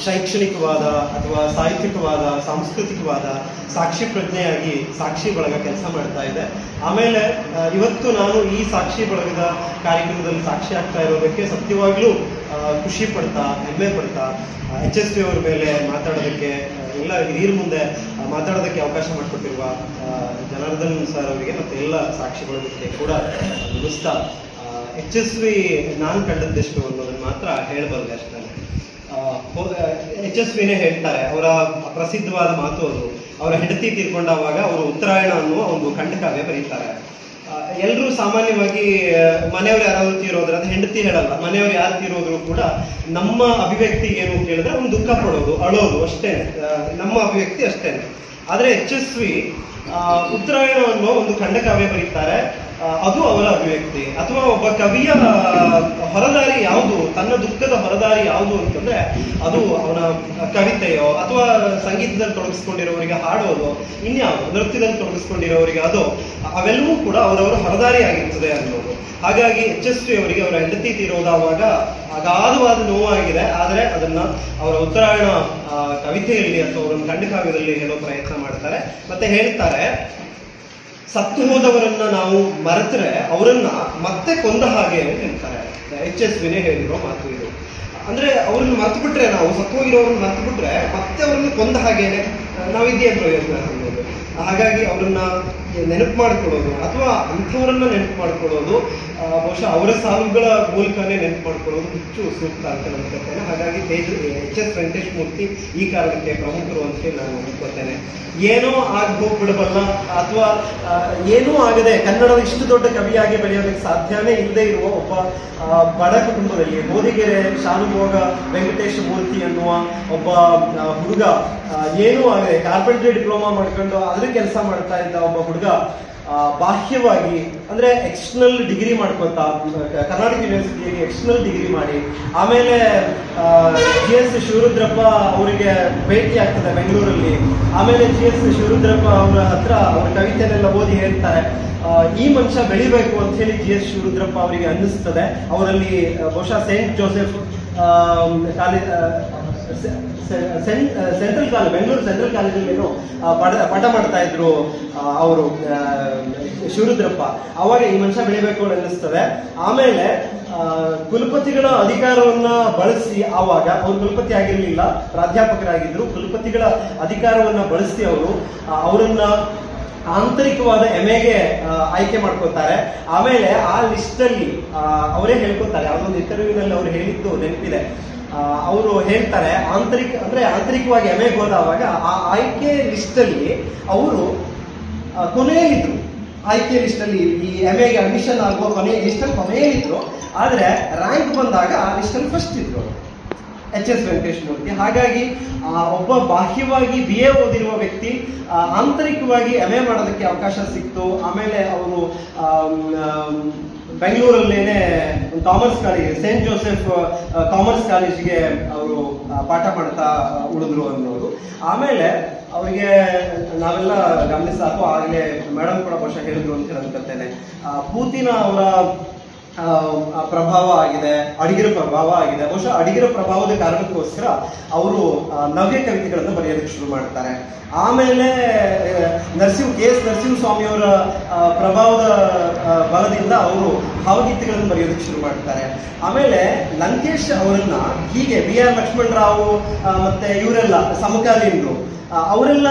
ಶೈಕ್ಷಣಿಕವಾದ ಅಥವಾ ಸಾಹಿತ್ಯಿಕವಾದ ಸಾಂಸ್ಕೃತಿಕವಾದ ಸಾಕ್ಷಿ ಪ್ರಜ್ಞೆಯಾಗಿ ಸಾಕ್ಷಿ ಬಳಗ ಕೆಲಸ ಮಾಡ್ತಾ ಇದೆ. ಆಮೇಲೆ ಇವತ್ತು ನಾನು ಈ ಸಾಕ್ಷಿ ಬಳಗದ ಕಾರ್ಯಕ್ರಮದಲ್ಲಿ ಸಾಕ್ಷಿ ಆಗ್ತಾ ಇರೋದಕ್ಕೆ ಸತ್ಯವಾಗ್ಲೂ ಖುಷಿ ಪಡ್ತಾ ಹೆಮ್ಮೆ ಪಡ್ತಾ HSV ಅವ್ರ ಮೇಲೆ ಮಾತಾಡೋದಕ್ಕೆ ಎಲ್ಲ ಹಿರಿಯರ ಮುಂದೆ ಮಾತಾಡೋದಕ್ಕೆ ಅವಕಾಶ ಮಾಡಿಕೊಟ್ಟಿರುವ ಜನಾರ್ದನ್ ಸರ್ ಅವರಿಗೆ ಮತ್ತು ಎಲ್ಲ ಸಾಕ್ಷಿ ಬಳಗಕ್ಕೆ ಕೂಡ ಮುಗಿಸ್ತಾ HSV ನಾನು ಕಂಡದ್ದೆಷ್ಟು ಅನ್ನೋದನ್ನು ಮಾತ್ರ ಹೇಳಬಲ್ಲೆ ಅಷ್ಟೇ. HSVನೇ ಹೇಳ್ತಾರೆ, ಅವರ ಪ್ರಸಿದ್ಧವಾದ ಮಾತು ಅದು. ಅವರ ಹೆಂಡತಿ ತೀರ್ಕೊಂಡಾಗ ಅವರು ಉತ್ತರಾಯಣ ಅನ್ನುವ ಒಂದು ಖಂಡಕಾವ್ಯ ಬರೀತಾರೆ. ಎಲ್ಲರೂ ಸಾಮಾನ್ಯವಾಗಿ ಮನೆಯವ್ರು ಯಾರಾದ್ರು ತೀರೋದ್ರೆ ಅದು ಹೆಂಡತಿ ಹೇಳಲ್ಲ, ಮನೆಯವ್ರು ಯಾರು ತೀರೋದ್ರು ಕೂಡ ನಮ್ಮ ಅಭಿವ್ಯಕ್ತಿ ಏನು ಕೇಳಿದ್ರೆ ಒಂದು ದುಃಖ ಪಡೋದು, ಅಳೋದು ಅಷ್ಟೇ, ನಮ್ಮ ಅಭಿವ್ಯಕ್ತಿ ಅಷ್ಟೇನೆ. ಆದರೆ HSV ಉತ್ತರಾಯಣ ಅನ್ನೋ ಒಂದು ಖಂಡಕಾವ್ಯ ಬರೀತಾರೆ, ಅದು ಅವರ ಅಭಿವ್ಯಕ್ತಿ. ಅಥವಾ ಒಬ್ಬ ಕವಿಯ ಹೊರದಾರಿ ಯಾವುದು, ತನ್ನ ದುಃಖದ ಹೊರದಾರಿ ಯಾವುದು ಅಂತಂದ್ರೆ ಅದು ಅವನ ಕವಿತೆಯೋ ಅಥವಾ ಸಂಗೀತದಲ್ಲಿ ತೊಡಗಿಸ್ಕೊಂಡಿರೋರಿಗೆ ಹಾಡೋದು, ಇನ್ಯಾವುದು ನೃತ್ಯದಲ್ಲಿ ತೊಡಗಿಸ್ಕೊಂಡಿರೋರಿಗೆ ಅದು, ಅವೆಲ್ಲವೂ ಕೂಡ ಅವರವರ ಹೊರದಾರಿ ಆಗಿರ್ತದೆ ಅನ್ನೋದು. ಹಾಗಾಗಿ HSV ಅವರಿಗೆ ಅವರ ಹೆಂಡತಿ ತೀರೋದಾವಾಗ ಅಗಾಧವಾದ ನೋವಾಗಿದೆ. ಆದರೆ ಅದನ್ನ ಅವರ ಉತ್ತರಾಯಣ ಕವಿತೆಯಲ್ಲಿ ಅಥವಾ ಅವರ ಖಂಡಕಾವ್ಯದಲ್ಲಿ ಹೇಳೋ ಪ್ರಯತ್ನ ಮಾಡ್ತಾರೆ. ಮತ್ತೆ ಹೇಳ್ತಾರೆ, ಸತ್ತು ಹೋದವರನ್ನ ನಾವು ಮರೆತರೆ ಅವರನ್ನ ಮತ್ತೆ ಕೊಂದ ಹಾಗೆ ಅಂತ ಹೇಳ್ತಾರೆ. HSVನೇ ಹೇಳಿರೋ ಮಾತು ಇದು. ಅಂದ್ರೆ ಅವ್ರನ್ನ ಮರ್ತು ಬಿಟ್ರೆ, ನಾವು ಸತ್ತು ಹೋಗಿರೋರನ್ನ ಮರ್ತು ಬಿಟ್ರೆ ಮತ್ತೆ ಅವ್ರನ್ನ ಕೊಂದ ಹಾಗೇನೆ, ನಾವಿದ್ಯೇ ಪ್ರಯೋಜನ ಅನ್ನೋದು. ಹಾಗಾಗಿ ಅವ್ರನ್ನ ನೆನಪು ಮಾಡ್ಕೊಳ್ಳೋದು ಅಥವಾ ಅಂಥವರನ್ನ ನೆನಪು ಮಾಡ್ಕೊಳ್ಳೋದು, ಬಹುಶಃ ಅವರ ಸಾಲುಗಳ ಮೂಲಕನೇ ನೆನಪು ಮಾಡ್ಕೊಳ್ಳೋದು ಹೆಚ್ಚು ಸೂಕ್ತ ಅಂತ ಅನ್ಕೊಳ್ತೇನೆ. ಹಾಗಾಗಿ HS ವೆಂಕಟೇಶ್ ಮೂರ್ತಿ ಈ ಕಾರಣಕ್ಕೆ ಪ್ರಮುಖರು ಅಂತ ನಾನು ಅನ್ಕೊಳ್ತೇನೆ. ಏನೋ ಹೋಗ್ಬಿಡಬಲ್ಲ ಅಥವಾ ಏನೂ ಆಗದೆ ಕನ್ನಡದ ಇಷ್ಟು ದೊಡ್ಡ ಕವಿಯಾಗಿ ಬೆಳೆಯೋದಕ್ಕೆ ಸಾಧ್ಯನೇ ಇಲ್ಲದೆ ಇರುವ ಒಬ್ಬ ಬಡ ಕುಟುಂಬದಲ್ಲಿ ಬೋದಿಗೆರೆ ಶಾನುಭೋಗ ವೆಂಕಟೇಶ ಮೂರ್ತಿ ಅನ್ನುವ ಒಬ್ಬ ಹುಡುಗ, ಏನೂ ಆಗದೆ ಕಾರ್ಪೆಂಟ್ರಿ ಡಿಪ್ಲೊಮಾ ಮಾಡ್ಕೊಂಡು ಅದ್ರ ಕೆಲಸ ಮಾಡ್ತಾ ಇದ್ದ ಒಬ್ಬ ಹುಡುಗ ಬಾಹ್ಯವಾಗಿ ಅಂದ್ರೆ ಎಕ್ಸ್ಟರ್ನಲ್ ಡಿಗ್ರಿ ಮಾಡ್ಕೊತ ಕರ್ನಾಟಕ ಯೂನಿವರ್ಸಿಟಿಯಲ್ಲಿ ಎಕ್ಸ್ಟರ್ನಲ್ ಡಿಗ್ರಿ ಮಾಡಿ ಆಮೇಲೆ GS ಶಿವರುದ್ರಪ್ಪ ಅವರಿಗೆ ಭೇಟಿ ಆಗ್ತದೆ ಬೆಂಗಳೂರಲ್ಲಿ. ಆಮೇಲೆ GS ಶಿವರುದ್ರಪ್ಪ ಅವರ ಹತ್ರ ಅವ್ರ ಕವಿತೆನೆಲ್ಲ ಓದಿ ಹೇಳ್ತಾರೆ, ಈ ಮನುಷ್ಯ ಬೆಳಿಬೇಕು ಅಂತ ಹೇಳಿ GS ಶಿವರುದ್ರಪ್ಪ ಅವರಿಗೆ ಅನ್ನಿಸ್ತದೆ. ಅವರಲ್ಲಿ ಬಹುಶಃ Saint Joseph college central college, Bengaluru central ಕಾಲೇಜಲ್ಲಿ ಏನೋ ಪಾಠ ಮಾಡ್ತಾ ಇದ್ರು ಅವರು ಶಿವರುದ್ರಪ್ಪ. ಅವಾಗ ಈ ಮನುಷ್ಯ ಬೆಳಿಬೇಕು ಅಂತ ಅನ್ನಿಸ್ತದೆ. ಆಮೇಲೆ ಕುಲಪತಿಗಳ ಅಧಿಕಾರವನ್ನ ಬಳಸಿ, ಆವಾಗ ಅವರು ಕುಲಪತಿ ಆಗಿರ್ಲಿಲ್ಲ, ಪ್ರಾಧ್ಯಾಪಕರಾಗಿದ್ರು. ಕುಲಪತಿಗಳ ಅಧಿಕಾರವನ್ನ ಬಳಸಿ ಅವರನ್ನ ಆಂತರಿಕವಾದ MAಗೆ ಆಯ್ಕೆ ಮಾಡ್ಕೋತಾರೆ. ಆಮೇಲೆ ಆ ಲಿಸ್ಟಲ್ಲಿ ಅವರೇ ಹೇಳ್ಕೊತಾರೆ, ಯಾವುದೊಂದು ಇಂಟರ್ವ್ಯೂನಲ್ಲಿ ಅವ್ರು ಹೇಳಿದ್ದು ನೆನಪಿದೆ. ಅವರು ಹೇಳ್ತಾರೆ, ಆಂತರಿಕವಾಗಿ MAಗೆ ಹೋದವಾಗ ಆ ಆಯ್ಕೆ ಲಿಸ್ಟಲ್ಲಿ ಅವರು ಕೊನೆಯಲ್ಲಿದ್ರು. ಆಯ್ಕೆ ಲಿಸ್ಟಲ್ಲಿ ಈ MAಗೆ ಅಡ್ಮಿಷನ್ ಆಗುವ ಲಿಸ್ಟಲ್ಲಿ ಕೊನೆಯಲ್ಲಿದ್ರು. ಆದ್ರೆ ರ್ಯಾಂಕ್ ಬಂದಾಗ ಆ ಲಿಸ್ಟಲ್ಲಿ ಫಸ್ಟ್ ಇದ್ರು HS ವೆಂಕಟೇಶ್ ಮೂರ್ತಿ. ಹಾಗಾಗಿ ಒಬ್ಬ ಬಾಹ್ಯವಾಗಿ BA ಓದಿರುವ ವ್ಯಕ್ತಿ ಆಂತರಿಕವಾಗಿ MA ಮಾಡೋದಕ್ಕೆ ಅವಕಾಶ ಸಿಕ್ತು. ಆಮೇಲೆ ಅವರು ಬೆಂಗಳೂರಲ್ಲೇನೆ commerce college, saint Joseph commerce ಕಾಲೇಜಿಗೆ ಅವರು ಪಾಠ ಮಾಡ್ತಾ ಉಳಿದ್ರು ಅನ್ನೋದು. ಆಮೇಲೆ ಅವರಿಗೆ ನಾವೆಲ್ಲ ಗಮನಿಸಾಕು, ಆಗಲೇ ಮೇಡಮ್ ಕೂಡ ಬಹುಶಃ ಹೇಳಿದ್ರು ಅಂತ ಅನ್ಕೊಳ್ತೇನೆ, ಪೂತಿನ ಅವರ ಪ್ರಭಾವ ಆಗಿದೆ, ಅಡಿಗರ ಪ್ರಭಾವ ಆಗಿದೆ. ಬಹುಶಃ ಅಡಿಗರ ಪ್ರಭಾವದ ಕಾರಣಕ್ಕೋಸ್ಕರ ಅವರು ನವ್ಯ ಕವಿತೆಗಳನ್ನು ಬರೆಯೋದಕ್ಕೆ ಶುರು ಮಾಡ್ತಾರೆ. ಆಮೇಲೆ KS ನರಸಿಂಹಸ್ವಾಮಿಯವರ ಪ್ರಭಾವದ ಬಲದಿಂದ ಅವರು ಭಾವಗೀತೆಗಳನ್ನು ಬರೆಯೋದಕ್ಕೆ ಶುರು ಮಾಡ್ತಾರೆ. ಆಮೇಲೆ ಲಂಕೇಶ್ ಅವರನ್ನ ಹೀಗೆ BR ಲಕ್ಷ್ಮಣರಾವ್ ಮತ್ತೆ ಇವರೆಲ್ಲ ಸಮಕಾಲೀನರು ಅವರೆಲ್ಲ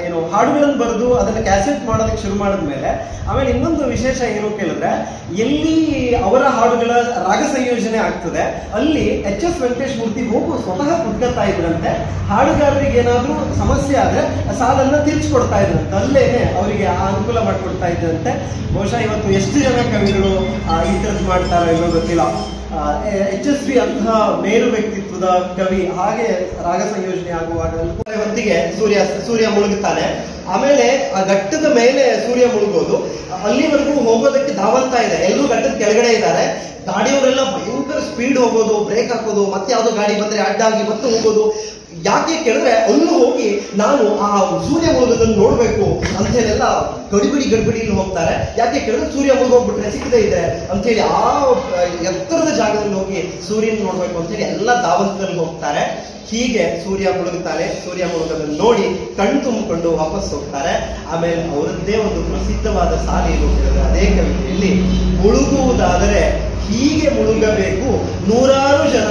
ಏನು ಹಾಡುಗಳನ್ನು ಬರೆದು ಅದನ್ನ ಕ್ಯಾಸೆಟ್ ಮಾಡೋದಕ್ಕೆ ಶುರು ಮಾಡಿದ್ಮೇಲೆ ಆಮೇಲೆ ಇನ್ನೊಂದು ವಿಶೇಷ ಏನು ಕೇಳಿದ್ರೆ, ಎಲ್ಲಿ ಅವರ ಹಾಡುಗಳ ರಾಗ ಸಂಯೋಜನೆ ಆಗ್ತದೆ ಅಲ್ಲಿ HS ವೆಂಕಟೇಶ್ ಮೂರ್ತಿ ಹೋಗು ಸ್ವತಃ ಕುತ್ಕೊಳ್ತಾ ಇದ್ರಂತೆ. ಹಾಡುಗಾರರಿಗೆ ಏನಾದ್ರೂ ಸಮಸ್ಯೆ ಆದ್ರೆ ಸಾಲನ್ನ ತೀರ್ಚಿಕೊಡ್ತಾ ಇದ್ರಂತೆ, ಅಲ್ಲೇನೆ ಅವರಿಗೆ ಅನುಕೂಲ ಮಾಡಿಕೊಡ್ತಾ ಇದ್ರಂತೆ. ಬಹುಶಃ ಇವತ್ತು ಎಷ್ಟು ಜನ ಕವಿಗಳು ಈ ಥರದ್ದು ಮಾಡ್ತಾರೋ ಇಲ್ಲೋ ಗೊತ್ತಿಲ್ಲ. HSV ಅಂತಹ ಮೇರು ವ್ಯಕ್ತಿತ್ವದ ಕವಿ. ಹಾಗೆ ರಾಗ ಸಂಯೋಜನೆ ಆಗುವಾಗ ಹೊತ್ತಿಗೆ ಸೂರ್ಯ ಮುಳುಗುತ್ತಾನೆ. ಆಮೇಲೆ ಆ ಘಟ್ಟದ ಮೇಲೆ ಸೂರ್ಯ ಮುಳುಗೋದು, ಅಲ್ಲಿವರೆಗೂ ಹೋಗೋದಕ್ಕೆ ಧಾವಂತ ಇದೆ. ಎಲ್ಲರೂ ಘಟ್ಟದ ಕೆಳಗಡೆ ಇದ್ದಾರೆ. ಗಾಡಿಯವರೆಲ್ಲ ಭಯಂಕರ ಸ್ಪೀಡ್ ಹೋಗೋದು, ಬ್ರೇಕ್ ಹಾಕೋದು, ಮತ್ತೆ ಯಾವ್ದೋ ಗಾಡಿ ಬಂದ್ರೆ ಅಡ್ಡಾಗಿ ಮತ್ತೆ ಹೋಗೋದು. ಯಾಕೆ ಕೇಳಿದ್ರೆ ಅಲ್ಲೂ ಹೋಗಿ ನಾನು ಆ ಸೂರ್ಯ ಮುಳುಗೋದನ್ನು ನೋಡ್ಬೇಕು ಅಂತ ಹೇಳೆಲ್ಲ ಗಡಿಬಿಡಿಲಿ ಹೋಗ್ತಾರೆ. ಯಾಕೆ ಕೇಳಿದ್ರೆ ಸೂರ್ಯ ಮುಳುಗೋಗ್ಬಿಟ್ರೆ ಸಿಕ್ಕದೇ ಇದೆ ಅಂತ ಹೇಳಿ ಆ ಎತ್ತರದ ಜಾಗದಲ್ಲಿ ಹೋಗಿ ಸೂರ್ಯನ ನೋಡ್ಬೇಕು ಅಂತ ಹೇಳಿ ಎಲ್ಲ ಧಾವಂತದಲ್ಲಿ ಹೋಗ್ತಾರೆ. ಹೀಗೆ ಸೂರ್ಯ ಮುಳುಗುತ್ತಾನೆ. ಸೂರ್ಯ ಮುಳುಗೋದನ್ನು ನೋಡಿ ಕಣ್ಣು ತುಂಬಿಕೊಂಡು ವಾಪಸ್ ಹೋಗ್ತಾರೆ. ಆಮೇಲೆ ಅವರದ್ದೇ ಒಂದು ಪ್ರಸಿದ್ಧವಾದ ಸಾಲಿ ಏನು ಹೇಳಿದ್ರೆ ಅದೇ ಕವಿತೆಯಲ್ಲಿ, ಮುಳುಗುವುದಾದರೆ ಹೀಗೆ ಮುಳುಗಬೇಕು, ನೂರಾರು ಜನ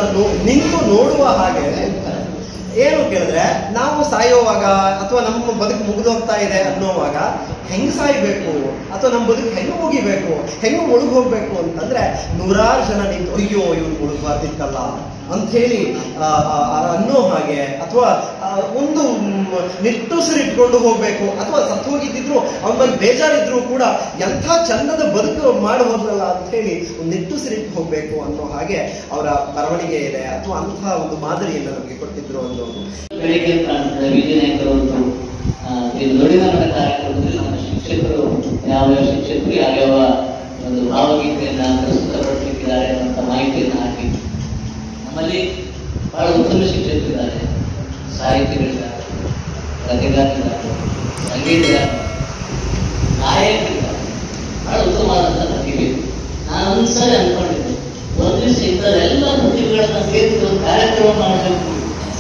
ನಿಂತು ನೋಡುವ ಹಾಗೆ. ಏನು ಕೇಳಿದ್ರೆ ನಾವು ಸಾಯೋವಾಗ ಅಥವಾ ನಮ್ಮ ಬದುಕು ಮುಗಿದೋಗ್ತಾ ಇದೆ ಅನ್ನೋವಾಗ ಹೆಂಗ್ ಸಾಯ್ಬೇಕು ಅಥವಾ ನಮ್ಮ ಬದುಕು ಹೆಂಗ ಮುಗಿಬೇಕು, ಹೆಂಗ ಮುಳುಗ್ ಹೋಗ್ಬೇಕು ಅಂತಂದ್ರೆ ನೂರಾರು ಜನ ನಿಂತು ಅಯ್ಯೋ ಇವ್ರು ಮುಳುಗಬಾರ್ದಿತ್ತಲ್ಲ ಅಂತ ಹೇಳಿ ಅನ್ನೋ ಹಾಗೆ, ಅಥವಾ ಒಂದು ನಿಟ್ಟುಸಿರಿಟ್ಕೊಂಡು ಹೋಗ್ಬೇಕು, ಅಥವಾ ಸತ್ತು ಹೋಗಿದ್ದಿದ್ರು ಅವನ ಬಗ್ಗೆ ಬೇಜಾರಿದ್ರು ಕೂಡ ಎಂಥ ಚಂದದ ಬದುಕು ಮಾಡಿ ಹೋದ್ರಲ್ಲ ಅಂತ ಹೇಳಿ ಒಂದು ನಿಟ್ಟುಸಿರಿಟ್ಟು ಹೋಗ್ಬೇಕು ಅನ್ನೋ ಹಾಗೆ ಅವರ ಬರವಣಿಗೆ ಇದೆ, ಅಥವಾ ಅಂತಹ ಒಂದು ಮಾದರಿಯನ್ನು ನಮಗೆ ಕೊಟ್ಟಿದ್ರು ಅನ್ನೋದು. ಬೆಳಿಗ್ಗೆ ವಿಜಯನಾಯಕರವರು ನುಡಿನ ಕಾರ್ಯಕ್ರಮದಲ್ಲಿ ನಮ್ಮ ಶಿಕ್ಷಕರು ಯಾವ್ಯಾವ ಶಿಕ್ಷಕರು ಯಾವ್ಯಾವ ಒಂದು ಭಾವಗೀತೆಯನ್ನ ಪ್ರಸ್ತುತಪಡಿಸಲಿಕ್ಕಿದ್ದಾರೆ ಅನ್ನುವಂಥ ಮಾಹಿತಿಯನ್ನು ಹಾಕಿ, ನಮ್ಮಲ್ಲಿ ಬಹಳ ಉತ್ತಮ ಶಿಕ್ಷಕರಿದ್ದಾರೆ, ಸಾಹಿತ್ಯಗಳಿದ್ದಾರೆ, ಕಥೆಗಾರರಿದ್ದಾರೆ, ಸಂಗೀತಗಾರ, ನಾಯಕರಿದ್ದಾರೆ, ಬಹಳ ಉತ್ತಮವಾದಂಥ ಪ್ರತಿಭೆ. ನಾನು ಒಂದ್ಸರಿ ಅನ್ಕೊಂಡಿದ್ದೆ, ಒಂದು ದಿವಸ ಇಂಥದ್ದೆಲ್ಲ ಪ್ರತಿಭೆಗಳನ್ನ ಸೇರಿಸಿ ಒಂದು ಕಾರ್ಯಕ್ರಮ ಮಾಡಬೇಕು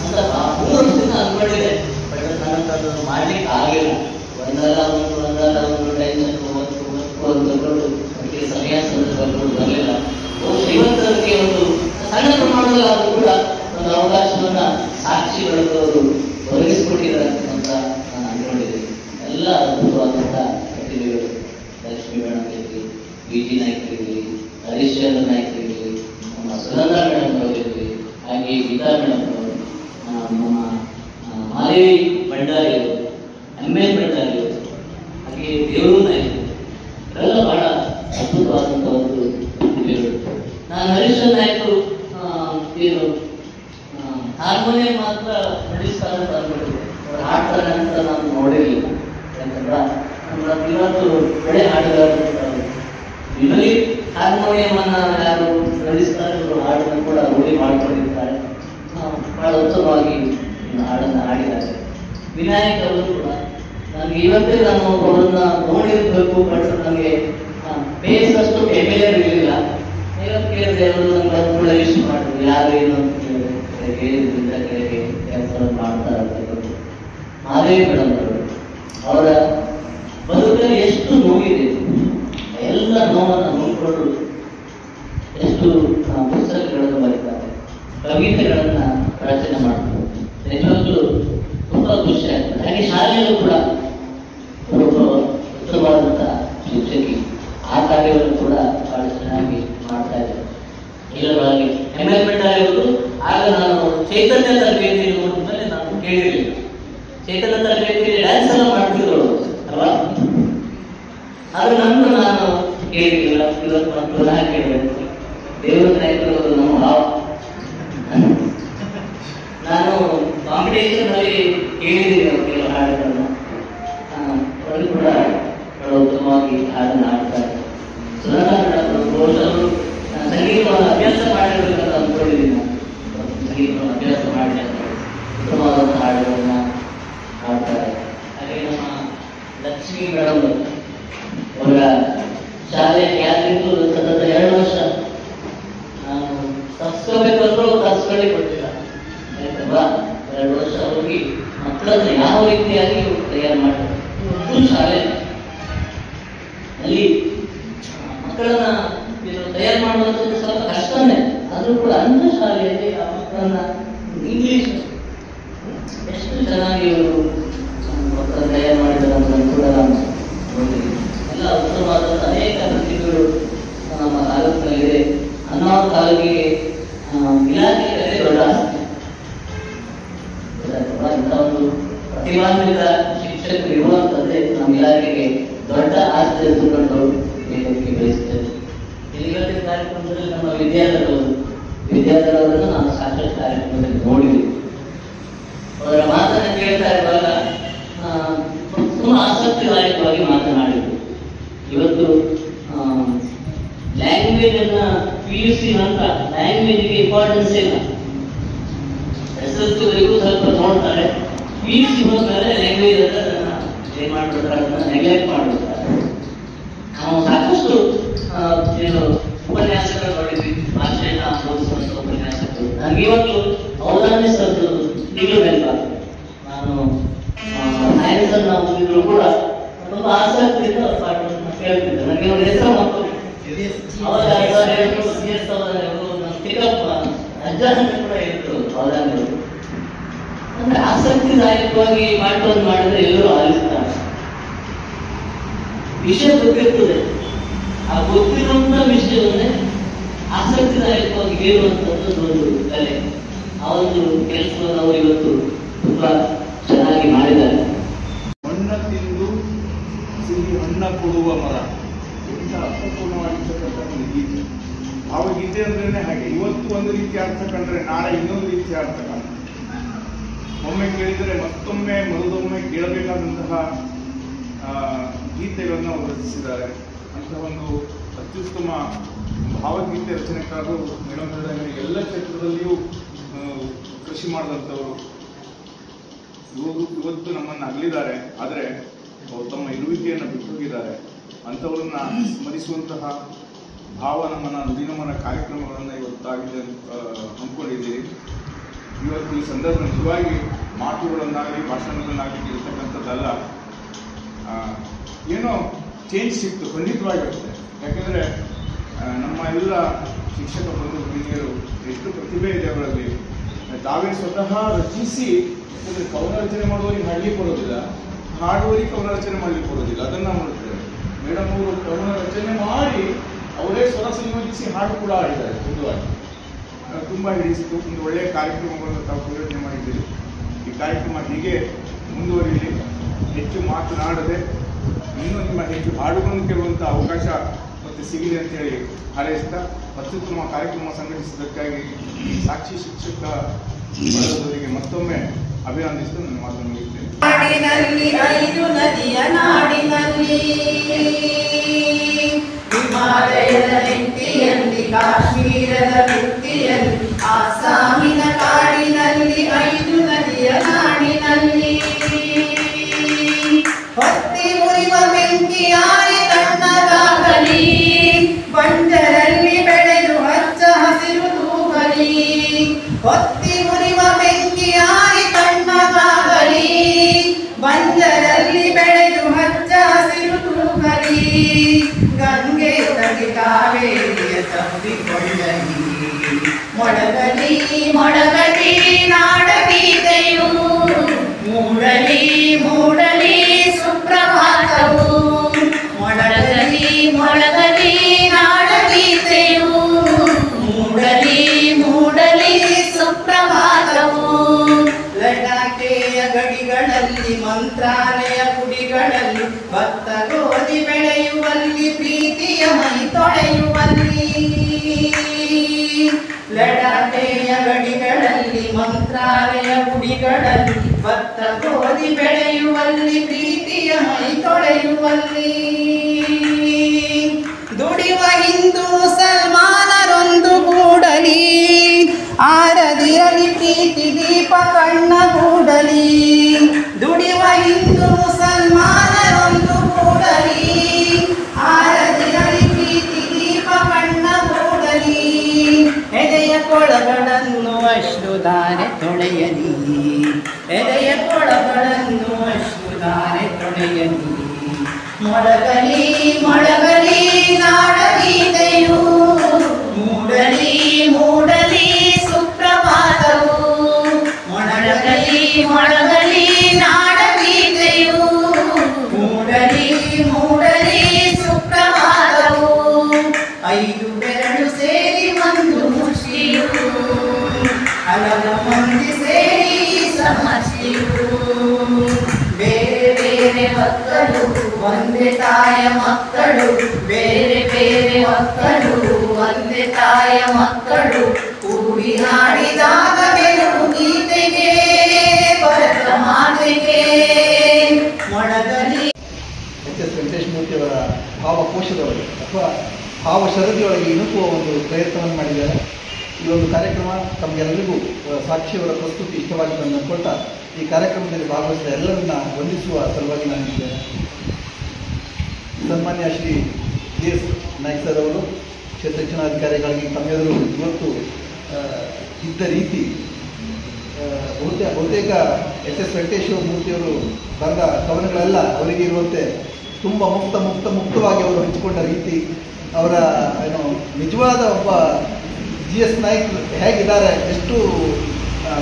ಅಂತ 3 ವರ್ಷದಿಂದ ಅನ್ಕೊಂಡಿದ್ದೆ. ಬಟ್ ನನಗೆ ಅದನ್ನು ಮಾಡ್ಲಿಕ್ಕೆ ಆಗಿಲ್ಲ. ಒಂದಲ್ಲ ಒಂದು ಟೆನ್ಷನ್ ತಗೊಂಡು ಅದಕ್ಕೆ ಸಮಯ ಸಂದರ್ಭಗಳು ಬರಲಿಲ್ಲ. ಇವತ್ತು ಅದಕ್ಕೆ ಒಂದು ಸಣ್ಣ ಪ್ರಮಾಣದಲ್ಲಾದರೂ ಕೂಡ ಒಂದು ಅವಕಾಶವನ್ನ ಸಾಕ್ಷಿಗಳು ಒದಗಿಸಿಕೊಟ್ಟಿದ್ದಾರೆ ಅಂತ ನಾನು ಅನ್ಕೊಂಡಿದ್ದೆ. ಎಲ್ಲ ಅದ್ಭುತವಾದಂತಹ ಪ್ರತಿಭೆಗಳು, ಲಕ್ಷ್ಮೀ ಮೇಡಮ್ ಇರಲಿ, ವಿ.ಜಿ. ನಾಯ್ಕರಿರಲಿ, ಹರೀಶ್ಚಂದ್ರ ನಾಯ್ಕರಿರಲಿ, ನಮ್ಮ ಸುನಂದಾ ಮೇಡಮ್ ಅವರಿರಲಿ, ಹಾಗೆ ಗೀತಾ ಮೇಡಮ್ ಅವರು, ನಮ್ಮ ಮಾದೇವಿ ಭಂಡಾರಿ ಅವರು, ಎಂ.ಎನ್. ಭಂಡಾರಿ ಅವರು, ಹಾಗೆ ದೇವರು ನಾಯ್ಕರು, ಇವರೆಲ್ಲ ಬಹಳ ಅದ್ಭುತವಾದಂಥ ಒಂದು ಪ್ರತಿಭೆಗಳು. ನಾನು ಹರೀಶ್ಚಂದ್ರ ನಾಯ್ಕರು ಏನು ಹಾರ್ಮೋನಿಯಂ ಮಾತ್ರ ನುಡಿಸ್ತಾರೆ ಅಂತ ಅಂದ್ಬಿಟ್ಟಿದ್ದೆ. ಅವ್ರು ಹಾಡ್ತಾರೆ ಅಂತ ನಾನು ನೋಡಿರಲಿಲ್ಲ. ಯಾಕಂದ್ರೆ ಇವತ್ತು ಒಳ್ಳೆ ಹಾಡುಗಾರರು ಇದರಲ್ಲಿ ಹಾರ್ಮೋನಿಯಂ ಅನ್ನ ಯಾರು ನುಡಿಸ್ತಾರೆ ಅವರು ಹಾಡನ್ನು ಕೂಡ ರೂಢಿ ಮಾಡ್ಕೊಂಡಿರ್ತಾರೆ. ಬಹಳ ಉತ್ತಮವಾಗಿ ಹಾಡನ್ನು ಹಾಡಿದ್ದಾರೆ. ವಿನಾಯಕ್ ಅವರು ಕೂಡ ನನಗೆ ಇವತ್ತೇ ನಾನು ಅವರನ್ನ ನೋಡಿರ್ಬೇಕು, ಬಟ್ ನನಗೆ ಬೇಸಷ್ಟು ಫೆಮಿಲಿಯರ್ ಇರಲಿಲ್ಲ. ಇವತ್ತು ಕೇಳಿದ್ರೆ ಅವರು ನಮ್ಗೆ ಕೂಡ ವಿಶ್ ಮಾಡಿದ್ರು, ಯಾರು ಏನು ಅಂತ ಕೇಳಿದ್ರಿಂದ ಕೆಳಗೆ ಕೆಲಸವನ್ನು ಮಾಡ್ತಾರೆ ಅಂತ. ಮಾದೇವಿ ಮೇಡಮ್ ಅವರು, ಅವರ ಬದುಕಲ್ಲಿ ಎಷ್ಟು ನೋವಿದೆ, ಎಲ್ಲ ನೋವನ್ನು ನೋಡಿಕೊಂಡು ಎಷ್ಟು ಪುಸ್ತಕಗಳನ್ನು ಬರೀತಾರೆ, ಕವಿತೆಗಳನ್ನ ರಚನೆ ಮಾಡ್ತಾರೆ. ನಿಜವಾಗ್ಲೂ ತುಂಬಾ ಖುಷಿ ಆಗ್ತದೆ. ಹಾಗೆ ಶಾಲೆಯಲ್ಲೂ ಕೂಡ ಉತ್ತಮವಾದಂಥ ಶಿಕ್ಷಕಿ, ಆ ಕಾರ್ಯವನ್ನು ಕೂಡ ಬಹಳ ಚೆನ್ನಾಗಿ ಮಾಡ್ತಾ ಇದ್ದಾರೆ. ಇದರೊಳಗೆ ಎಂ.ಎಲ್. ಭಂಡಾರಿ ಅವರು, ಆಗ ನಾನು ಚೈತನ್ಯ ತರಬೇತಿ ನೋಡಿದ್ಮೇಲೆ ನಾನು ಕೇಳಿರಲಿಲ್ಲ. ಚೈತನ್ಯ ತರಬೇತಿಯಲ್ಲಿ ಡ್ಯಾನ್ಸ್ ಎಲ್ಲ ಮಾಡ್ತಿದ್ರು ಅಲ್ವಾ, ಆದ್ರೆ ನಾನು ಕೇಳಿರಲಿಲ್ಲ. ಇವತ್ತು ನಾನು ಪುನಃ ಕೇಳಬೇಕು. ದೇವರ ನಾಯಕರು ನಮ್ಮ ಭಾವ. ನಾನು ಕಾಂಪಿಟೇಷನ್ ಅಲ್ಲಿ ಕೇಳಿದ್ದೀನಿ ಕೆಲವು ಹಾಡುಗಳನ್ನು. ಅವರು ಕೂಡ ಬಹಳ ಉತ್ತಮವಾಗಿ ಹಾಡನ್ನು ಹಾಡ್ತಾರೆ. ಸುನಂದಾ ಮೇಡಮ್ ಅವರು ಸಂಗೀತವನ್ನು ಅಭ್ಯಾಸ ಮಾಡಿರ್ಬೇಕಂತ ಅಂದ್ಕೊಂಡಿದ್ದೀನಿ. ನಾನು ಸಂಗೀತವನ್ನು ಅಭ್ಯಾಸ ಮಾಡಿ ಉತ್ತಮವಾದಂಥ ಹಾಡುಗಳನ್ನು ಹಾಡ್ತಾರೆ. ಹಾಗೆ ನಮ್ಮ ಲಕ್ಷ್ಮೀ ಮೇಡಮ್ ಅವರ ಶಾಲೆ ಯಾರಿಗೂ ಸತತ 2 ವರ್ಷ ನಾನು ತಪ್ಸ್ಕೋಬೇಕಂದ್ರೂ ತಪ್ಸ್ಕೊಳ್ಳಿ ಕೊಟ್ಟಿಲ್ಲ. ಆಯ್ತಲ್ವಾ, 2 ವರ್ಷ ಹೋಗಿ ಮಕ್ಕಳನ್ನ ಯಾವ ರೀತಿಯಾಗಿ ತಯಾರು ಮಾಡ್ತಾರೆ. ಉರ್ದು ಶಾಲೆ ಅಲ್ಲಿ ಮಕ್ಕಳನ್ನ ತಯಾರು ಮಾಡುವಂಥದ್ದು ಸ್ವಲ್ಪ ಕಷ್ಟನೇ. ಆದ್ರೂ ಕೂಡ ಅಂಥ ಶಾಲೆಯಲ್ಲಿ ಆ ಮಕ್ಕಳನ್ನ ಇಂಗ್ಲಿಷ್ ಎಷ್ಟು ಚೆನ್ನಾಗಿ ಇವರು ಮಕ್ಕಳನ್ನ ತಯಾರು ಮಾಡಿದ್ದಾರೆ ಅನ್ನೋದನ್ನು ಕೂಡ ನಾನು ನೋಡಿದ್ದೀನಿ. ಎಲ್ಲ ಉತ್ತಮವಾದಂಥ ಅನೇಕ ಪ್ರತಿಭೆಗಳು ನಮ್ಮ ತಾಲೂಕಿನಲ್ಲಿದೆ. ಅನ್ನೋ ತಾಲೂಕಿಗೆ ಇಲಾಖೆಗಳೇ ದೊಡ್ಡ ಆಸ್ತಿ. ಇಂಥ ಒಂದು ಪ್ರತಿಭಾನ್ವಿತ ಶಿಕ್ಷಕರು ಇರುವಂಥದ್ದೇ ನಮ್ಮ ಇಲಾಖೆಗೆ ದೊಡ್ಡ ಆಸ್ತಿ ಎದುರುಕೊಂಡು ವೇದಿಕೆ ಬೆಳೆಸ್ತೇವೆ. ಇವತ್ತಿನ ಕಾರ್ಯಕ್ರಮದಲ್ಲಿ ನಮ್ಮ ವಿದ್ಯಾರ್ಥಿಗಳವರನ್ನು ನಾನು ಸಾಕಷ್ಟು ಕಾರ್ಯಕ್ರಮದಲ್ಲಿ ನೋಡಿದ್ವಿ. ಅವರ ಮಾತನ್ನು ಕೇಳ್ತಾ ಇರುವಾಗ ತುಂಬಾ ಆಸಕ್ತಿದಾಯಕವಾಗಿ ಮಾತನಾಡಿದ್ರು. ಇವತ್ತು ಲ್ಯಾಂಗ್ವೇಜ್ ಅನ್ನ PUC ನಂತರ ಲ್ಯಾಂಗ್ವೇಜ್ಗೆ ಇಂಪಾರ್ಟೆನ್ಸ್ ಇಲ್ಲ. SSLC ವರೆಗೂ ಸ್ವಲ್ಪ ನನಗಿವತ್ತು ಔದಾನ್ಯ ಸರ್ದು ಈಗಲೂ ನೆನಪಾಗ್ತದೆ. ನಾನು ಸೈನ್ಸ್ ಅನ್ನು ಓದಿದ್ರು ಕೂಡ ತುಂಬಾ ಆಸಕ್ತಿಯಿಂದ ಪಾಠವನ್ನು ಕೇಳ್ತಿದ್ದೆ. ನನಗೆ ಅವ್ರ ಹೆಸರು ಮತ್ತು ಅವರ ಚಿಕ್ಕಪ್ಪ ಅಜ್ಜನ ಕೂಡ ಇತ್ತು ಔದಾನ್ಯರು. ಅಂದ್ರೆ ಆಸಕ್ತಿದಾಯಕವಾಗಿ ಪಾಠವನ್ನು ಮಾಡಿದ್ರೆ ಎಲ್ಲರೂ ಆಲಿಸ್ತಾರೆ. ವಿಷಯ ಗೊತ್ತಿರ್ತದೆ, ಆ ಗೊತ್ತಿರುವಂತ ವಿಷಯವನ್ನೇ ಆಸಕ್ತಿದಾಯಕವಾಗಿ ಹೇಳುವಂಥದ್ದು ಒಂದು ಕಲೆ. ಆ ಒಂದು ಕೆಲಸವನ್ನು ಅವರು ಇವತ್ತು ತುಂಬಾ ಚೆನ್ನಾಗಿ ಮಾಡಿದ್ದಾರೆ. ಮಣ್ಣ ತಿಂದು ಸಿಹಿ ಹಣ್ಣ ಕೊಡುವ ಮರ ಎಂತ ಅರ್ಥಪೂರ್ಣವಾಗಿರ್ತಕ್ಕಂಥ ಒಂದು ಗೀತೆ. ಭಾವಗೀತೆ ಅಂದ್ರೇನೆ ಹಾಗೆ, ಇವತ್ತು ಒಂದು ರೀತಿಯ ಅರ್ಥ ಕಂಡ್ರೆ ನಾಳೆ ಇನ್ನೊಂದು ರೀತಿಯ ಅರ್ಥ ಕಾಣ್ತದೆ. ಒಮ್ಮೆ ಕೇಳಿದರೆ ಮತ್ತೊಮ್ಮೆ ಮರುದೊಮ್ಮೆ ಕೇಳಬೇಕಾದಂತಹ ಗೀತೆಗಳನ್ನು ಅವರು ರಚಿಸಿದ್ದಾರೆ. ಅಂತಹ ಒಂದು ಅತ್ಯುತ್ತಮ ಭಾವಗೀತೆ ರಚನೆಕಾರರು ಮೇಡಮ್ ಹೇಳಿದಂಗೆ ಎಲ್ಲ ಕ್ಷೇತ್ರದಲ್ಲಿಯೂ ಕೃಷಿ ಮಾಡಿದಂಥವರು. ಇವತ್ತು ನಮ್ಮನ್ನು ಅಗಲಿದ್ದಾರೆ, ಆದರೆ ಅವರು ತಮ್ಮ ಇರುವಿಕೆಯನ್ನು ಬಿಟ್ಟು ಹೋಗಿದ್ದಾರೆ. ಅಂಥವ್ರನ್ನ ಸ್ಮರಿಸುವಂತಹ ಭಾವ ನಮ್ಮನ ನುಡಿನಮನ ಕಾರ್ಯಕ್ರಮಗಳನ್ನು ಇವತ್ತಾಗಿದೆ ಹಮ್ಮಿಕೊಂಡಿದ್ದೀರಿ. ಇವತ್ತು ಈ ಸಂದರ್ಭ ನಿಜವಾಗಿ ಮಾತುಗಳನ್ನಾಗಲಿ ಭಾಷಣಗಳನ್ನಾಗಲಿ ಇರ್ತಕ್ಕಂಥದ್ದಲ್ಲ. ಏನೋ ಚೇಂಜ್ ಸಿಕ್ತು, ಖಂಡಿತವಾಗಿರುತ್ತೆ. ಯಾಕೆಂದರೆ ನಮ್ಮ ಎಲ್ಲ ಶಿಕ್ಷಕ ಬಂಧು ಭಗಿನಿಯರು ಎಷ್ಟು ಪ್ರತಿಭೆ ಇದೆ ಅವರಲ್ಲಿ. ತಾವೇ ಸ್ವತಃ ರಚಿಸಿ, ಯಾಕಂದರೆ ಕವನ ರಚನೆ ಮಾಡುವವರಿಗೆ ಹಾಡಲಿಕ್ಕೆ ಬರೋದಿಲ್ಲ, ಹಾಡುವವರಿಗೆ ಕವನ ರಚನೆ ಮಾಡಲಿಕ್ಕೆ ಬರೋದಿಲ್ಲ. ಅದನ್ನು ಮಾಡ್ತಾರೆ ಮೇಡಮ್ ಅವರು. ಕವನ ರಚನೆ ಮಾಡಿ ಅವರೇ ಸ್ವರ ಸಂಯೋಜಿಸಿ ಹಾಡು ಕೂಡ ಆಡಿದ್ದಾರೆ. ತುಂಬ ಹಿಡಿಸಿತು. ಒಂದು ಒಳ್ಳೆಯ ಕಾರ್ಯಕ್ರಮಗಳನ್ನು ತಾವು ಯೋಚನೆ ಮಾಡಿದ್ದೀರಿ. ಈ ಕಾರ್ಯಕ್ರಮ ಹೀಗೆ ಮುಂದುವರಿಯಲಿ. ಹೆಚ್ಚು ಮಾತನಾಡದೆ ಇನ್ನೂ ನಿಮ್ಮ ಹೆಚ್ಚು ಹಾಡುಗಳನ್ನು ಕೇಳುವಂಥ ಅವಕಾಶ ಮತ್ತೆ ಸಿಗಲಿ ಅಂತೇಳಿ ಹಾರೈಸ್ತಾ ಅತ್ಯುತ್ತಮ ಕಾರ್ಯಕ್ರಮ ಸಂಘಟಿಸಿದ್ದಕ್ಕಾಗಿ ಸಾಕ್ಷಿ ಶಿಕ್ಷಕ ಬಳಗದವರಿಗೆ ಮತ್ತೊಮ್ಮೆ ಅಭಿನಂದಿಸಿದ್ದು ನನ್ನ ಮಾತನ್ನು ಮುಗಿಸ್ತೇನೆ. ನಾಡಿನಲ್ಲಿ 5 ನದಿಯ ನಾಡಿನಲ್ಲಿ ಹಿಮಾಲಯದ ನೆತ್ತಿಯಲ್ಲಿ ಕಾಶ್ಮೀರದ ಕುತ್ತಿಯಲ್ಲಿ ಆಸಾಮಿನ ಕಾಡಿನಲ್ಲಿ 5 ನದಿಯ ನಾಡಿನಲ್ಲಿ ಹೊತ್ತಿ ಉರಿವ ಬೆಂಕಿಯಾರಿ ತಣ್ಣಗಾಗಲಿ ಬಂಜರಲ್ಲಿ ಬೆಳೆದು ಹಚ್ಚ ಹಸಿರು ತೂಗಲಿ. ಹೊತ್ತಿ ಉರಿವ ಬೆಂಕಿಯಾರಿ ತಣ್ಣಗಾಗಲಿ ಬಂಜರಲ್ಲಿ ಬೆಳೆದು ಹಚ್ಚ ಹಸಿರು ತೂಗಲಿ. ಗಂಗೆ ತಡಿ ಕಾವೇರಿಯ ತಪ್ಪಿಕೊಳ್ಳಲಿ ಮೊಳಗಲಿ ಮೊಳಗಲಿ ನಾಡಗೀತೆಯು ಮೂಡಲಿ ಮೂಡಲಿ ಸುಪ್ರಭಾತವು. ಮೊಳಗಲಿ ಮೊಳಗಲಿ ನಾಡಗೀತೆಯು ಮೂಡಲಿ ಮೂಡಲಿ ಸುಪ್ರಭಾತವು. ಲಡಾಖೆಯ ಗಡಿಗಳಲ್ಲಿ ಮಂತ್ರಾಲಯ ಗುಡಿಗಳಲ್ಲಿ ಭತ್ತ ಗೋಧಿ ಬೆಳೆಯುವಲ್ಲಿ ಪ್ರೀತಿಯ ಮೈ ತೊಳೆಯುವಲ್ಲಿ. ಲಡಾಖೆಯ ಗಡಿಗಳಲ್ಲಿ ಮಂತ್ರಾಲಯ ಗುಡಿಗಳಲ್ಲಿ ಭತ್ತ ಗೋಧಿ ಬೆಳೆಯುವಲ್ಲಿ ಪ್ರೀತಿಯ ಮೈ ತೊಳೆಯುವಲ್ಲಿ. ದುಡಿಯುವ ಹಿಂದೂ ಮುಸಲ್ಮಾನರೊಂದು ಗೂಡಲಿ ಆರದಿರಲಿ ಪ್ರೀತಿ ದೀಪ ಕಣ್ಣಗೂಡಲಿ. ದುಡಿಯುವ ಹಿಂದೂ ಮುಸಲ್ಮಾನರೊಂದು ಗೂಡಲಿ ಆರದಿರಲಿ ಪ್ರೀತಿ ದೀಪ ಕಣ್ಣಗೂಡಲಿ. ಎದೆಯ ಕೊಳಗಳನ್ನು ಅಶ್ರುಧಾರೆ ತೊಳೆಯಲಿ ಎದೆಯ ಕೊಳಗಳನ್ನು ಅಶ್ರುಧಾರೆ ತೊಳೆಯಲಿ. ಮೊಳಗಲಿ ಮೊಳಗಲಿ ನಾಡಗೀತೆಯು ಮೂಡಲಿ ಮೂಡಲಿ ಸುಪ್ರಭಾತವು. ಮೊಳಗಲಿ ಮೊಳಗಲಿ ನಾಡಗೀತೆಯು ಮೂಡಲಿ ಮೂಡಲಿ ಸುಪ್ರಭಾತವು. 5 ಬೆರಳು ಸೇರಿ ಒಂದು ಮುಷ್ಟಿಯು ಹಲವು ಮಂದಿ ಸೇರಿ ಸಮಷ್ಟಿಯು. ಬೇರೆ ಬೇರೆ ಮಕ್ಕಳು ಒಂದೇ ತಾಯ ಮಕ್ಕಳು ಬೇರೆ ಬೇರೆ ಮಕ್ಕಳು ಒಂದೇ ತಾಯ ಮಕ್ಕಳು ಕೂಡಿ ಹಾಡಿದಾಗ ಗೆಲುವು ಗೀತೆಗೆ ಭರತ ಮಾತೆಗೆ. ಮೊಳಗಲಿ ಎಸ್ ವೆಂಕಟೇಶಮೂರ್ತಿಯವರ ಭಾವಕೋಶದೊಳಗೆ ಅಥವಾ ಭಾವಶರದಿಯೊಳಗೆ ಇಣುಕುವ ಒಂದು ಪ್ರಯತ್ನವನ್ನು ಮಾಡಿದ್ದಾರೆ. ಈ ಒಂದು ಕಾರ್ಯಕ್ರಮ ತಮಗೆಲ್ಲರಿಗೂ ಸಾಕ್ಷಿಯವರ ಪ್ರಸ್ತುತಿ ಇಷ್ಟವಾಗಿದೆ ಅಂತ ಅಂದ್ಕೊಳ್ತಾ ಈ ಕಾರ್ಯಕ್ರಮದಲ್ಲಿ ಭಾಗವಹಿಸಿದ ಎಲ್ಲರನ್ನ ವಂದಿಸುವ ಸಲುವಾಗಿ ನಾನಿದ್ದೇನೆ. ಸನ್ಮಾನ್ಯ ಶ್ರೀ DS ನಾಯ್ಕ್ ಸರ್ ಅವರು ಕ್ಷೇತ್ರ ಶಿಕ್ಷಣಾಧಿಕಾರಿಗಳಿಗೆ ತಮ್ಮೆಲ್ಲರೂ ಇವತ್ತು ಇದ್ದ ರೀತಿ ಬಹುತೇಕ ಎಸ್ ಎಸ್ ವೆಂಕಟೇಶ್ವರ ಮೂರ್ತಿಯವರು ಬರೆದ ಕವನಗಳೆಲ್ಲ ಅವರಿಗೆ ಇರುವಂತೆ ತುಂಬ ಮುಕ್ತವಾಗಿ ಅವರು ಹಂಚಿಕೊಂಡ ರೀತಿ, ಅವರ ಏನು ನಿಜವಾದ ಒಬ್ಬ ಜಿ ಎಸ್ ನಾಯ್ಕ್ ಹೇಗಿದ್ದಾರೆ, ಎಷ್ಟು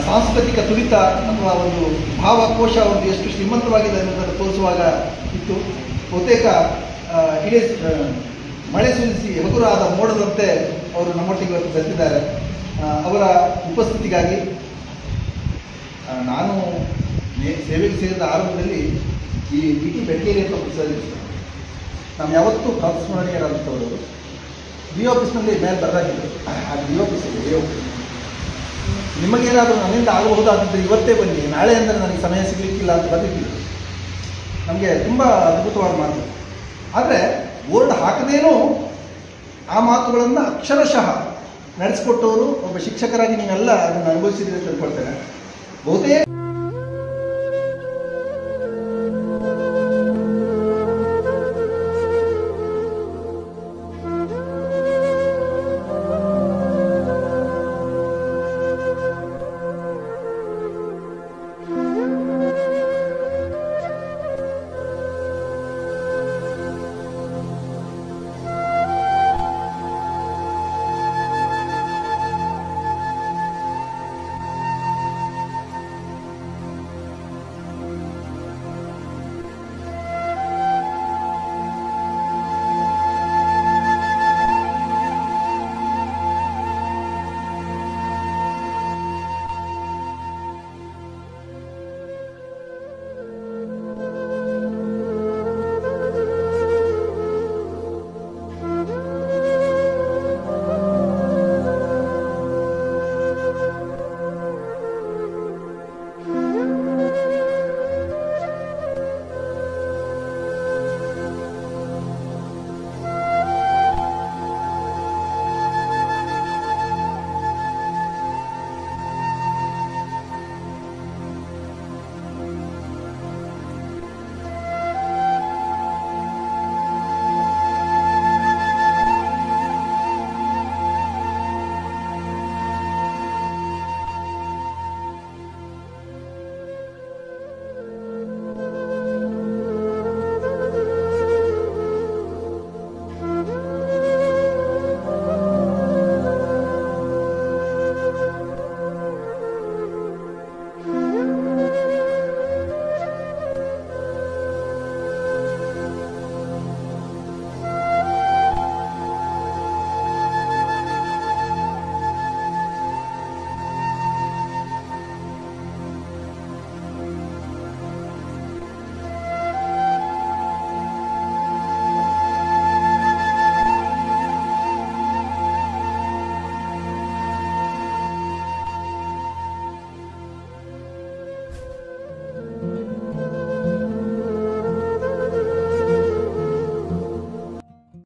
ಸಾಂಸ್ಕೃತಿಕ ತುಡಿತ ಅಥವಾ ಒಂದು ಭಾವಕೋಶ ಅವ್ರದ್ದು ಎಷ್ಟು ಶ್ರೀಮಂತವಾಗಿದೆ ಅನ್ನೋದನ್ನು ತೋರಿಸುವಾಗ ಇತ್ತು. ಬಹುತೇಕ ಇಡೀ ಮಳೆ ಸುರಿಸಿ ಹಗುರಾದ ಮೋಡದಂತೆ ಅವರು ನಮ್ಮೊಟ್ಟಿಗೆ ಇವತ್ತು ಬೆರೆತಿದ್ದಾರೆ. ಅವರ ಉಪಸ್ಥಿತಿಗಾಗಿ ನಾನು ಸೇವೆಗೆ ಸೇರಿದ ಆರಂಭದಲ್ಲಿ ಈ ಡಿ ಟಿ ಬೆಟಗೇರಿ ಅಂತ ಪುಸ್ತಕ ನಾವು ಯಾವತ್ತೂ ಪ್ರಾತಸ್ಮರಣೀಯರಾದಂಥವರು. ಬಿ ಆಫೀಸ್ನಲ್ಲಿ ಮೇಲೆ ಬರದಾಗಿದ್ದರು. ಅದು ಬಿ ಆಫೀಸ್ ನಿಮಗೇನಾದರೂ ನನ್ನಿಂದ ಆಗಬಹುದಾಗಿದ್ದರೆ ಇವತ್ತೇ ಬನ್ನಿ, ನಾಳೆ ಅಂದರೆ ನನಗೆ ಸಮಯ ಸಿಗಲಿಕ್ಕಿಲ್ಲ ಅಂತ ಬಂದಿದ್ದರು. ನಮಗೆ ತುಂಬ ಅದ್ಭುತವಾದ ಮಾತು. ಆದರೆ ಬೋರ್ಡ್ ಹಾಕದೇನೂ ಆ ಮಾತುಗಳನ್ನು ಅಕ್ಷರಶಃ ನಡೆಸಿಕೊಟ್ಟವರು ಒಬ್ಬ ಶಿಕ್ಷಕರಾಗಿ ನೀವೆಲ್ಲ ಅದನ್ನು ಅನುಭವಿಸಿದ್ದೀರಿ ಅಂತ ತಿಳ್ಕೊಳ್ತೇನೆ. ಬಹುತೇಕ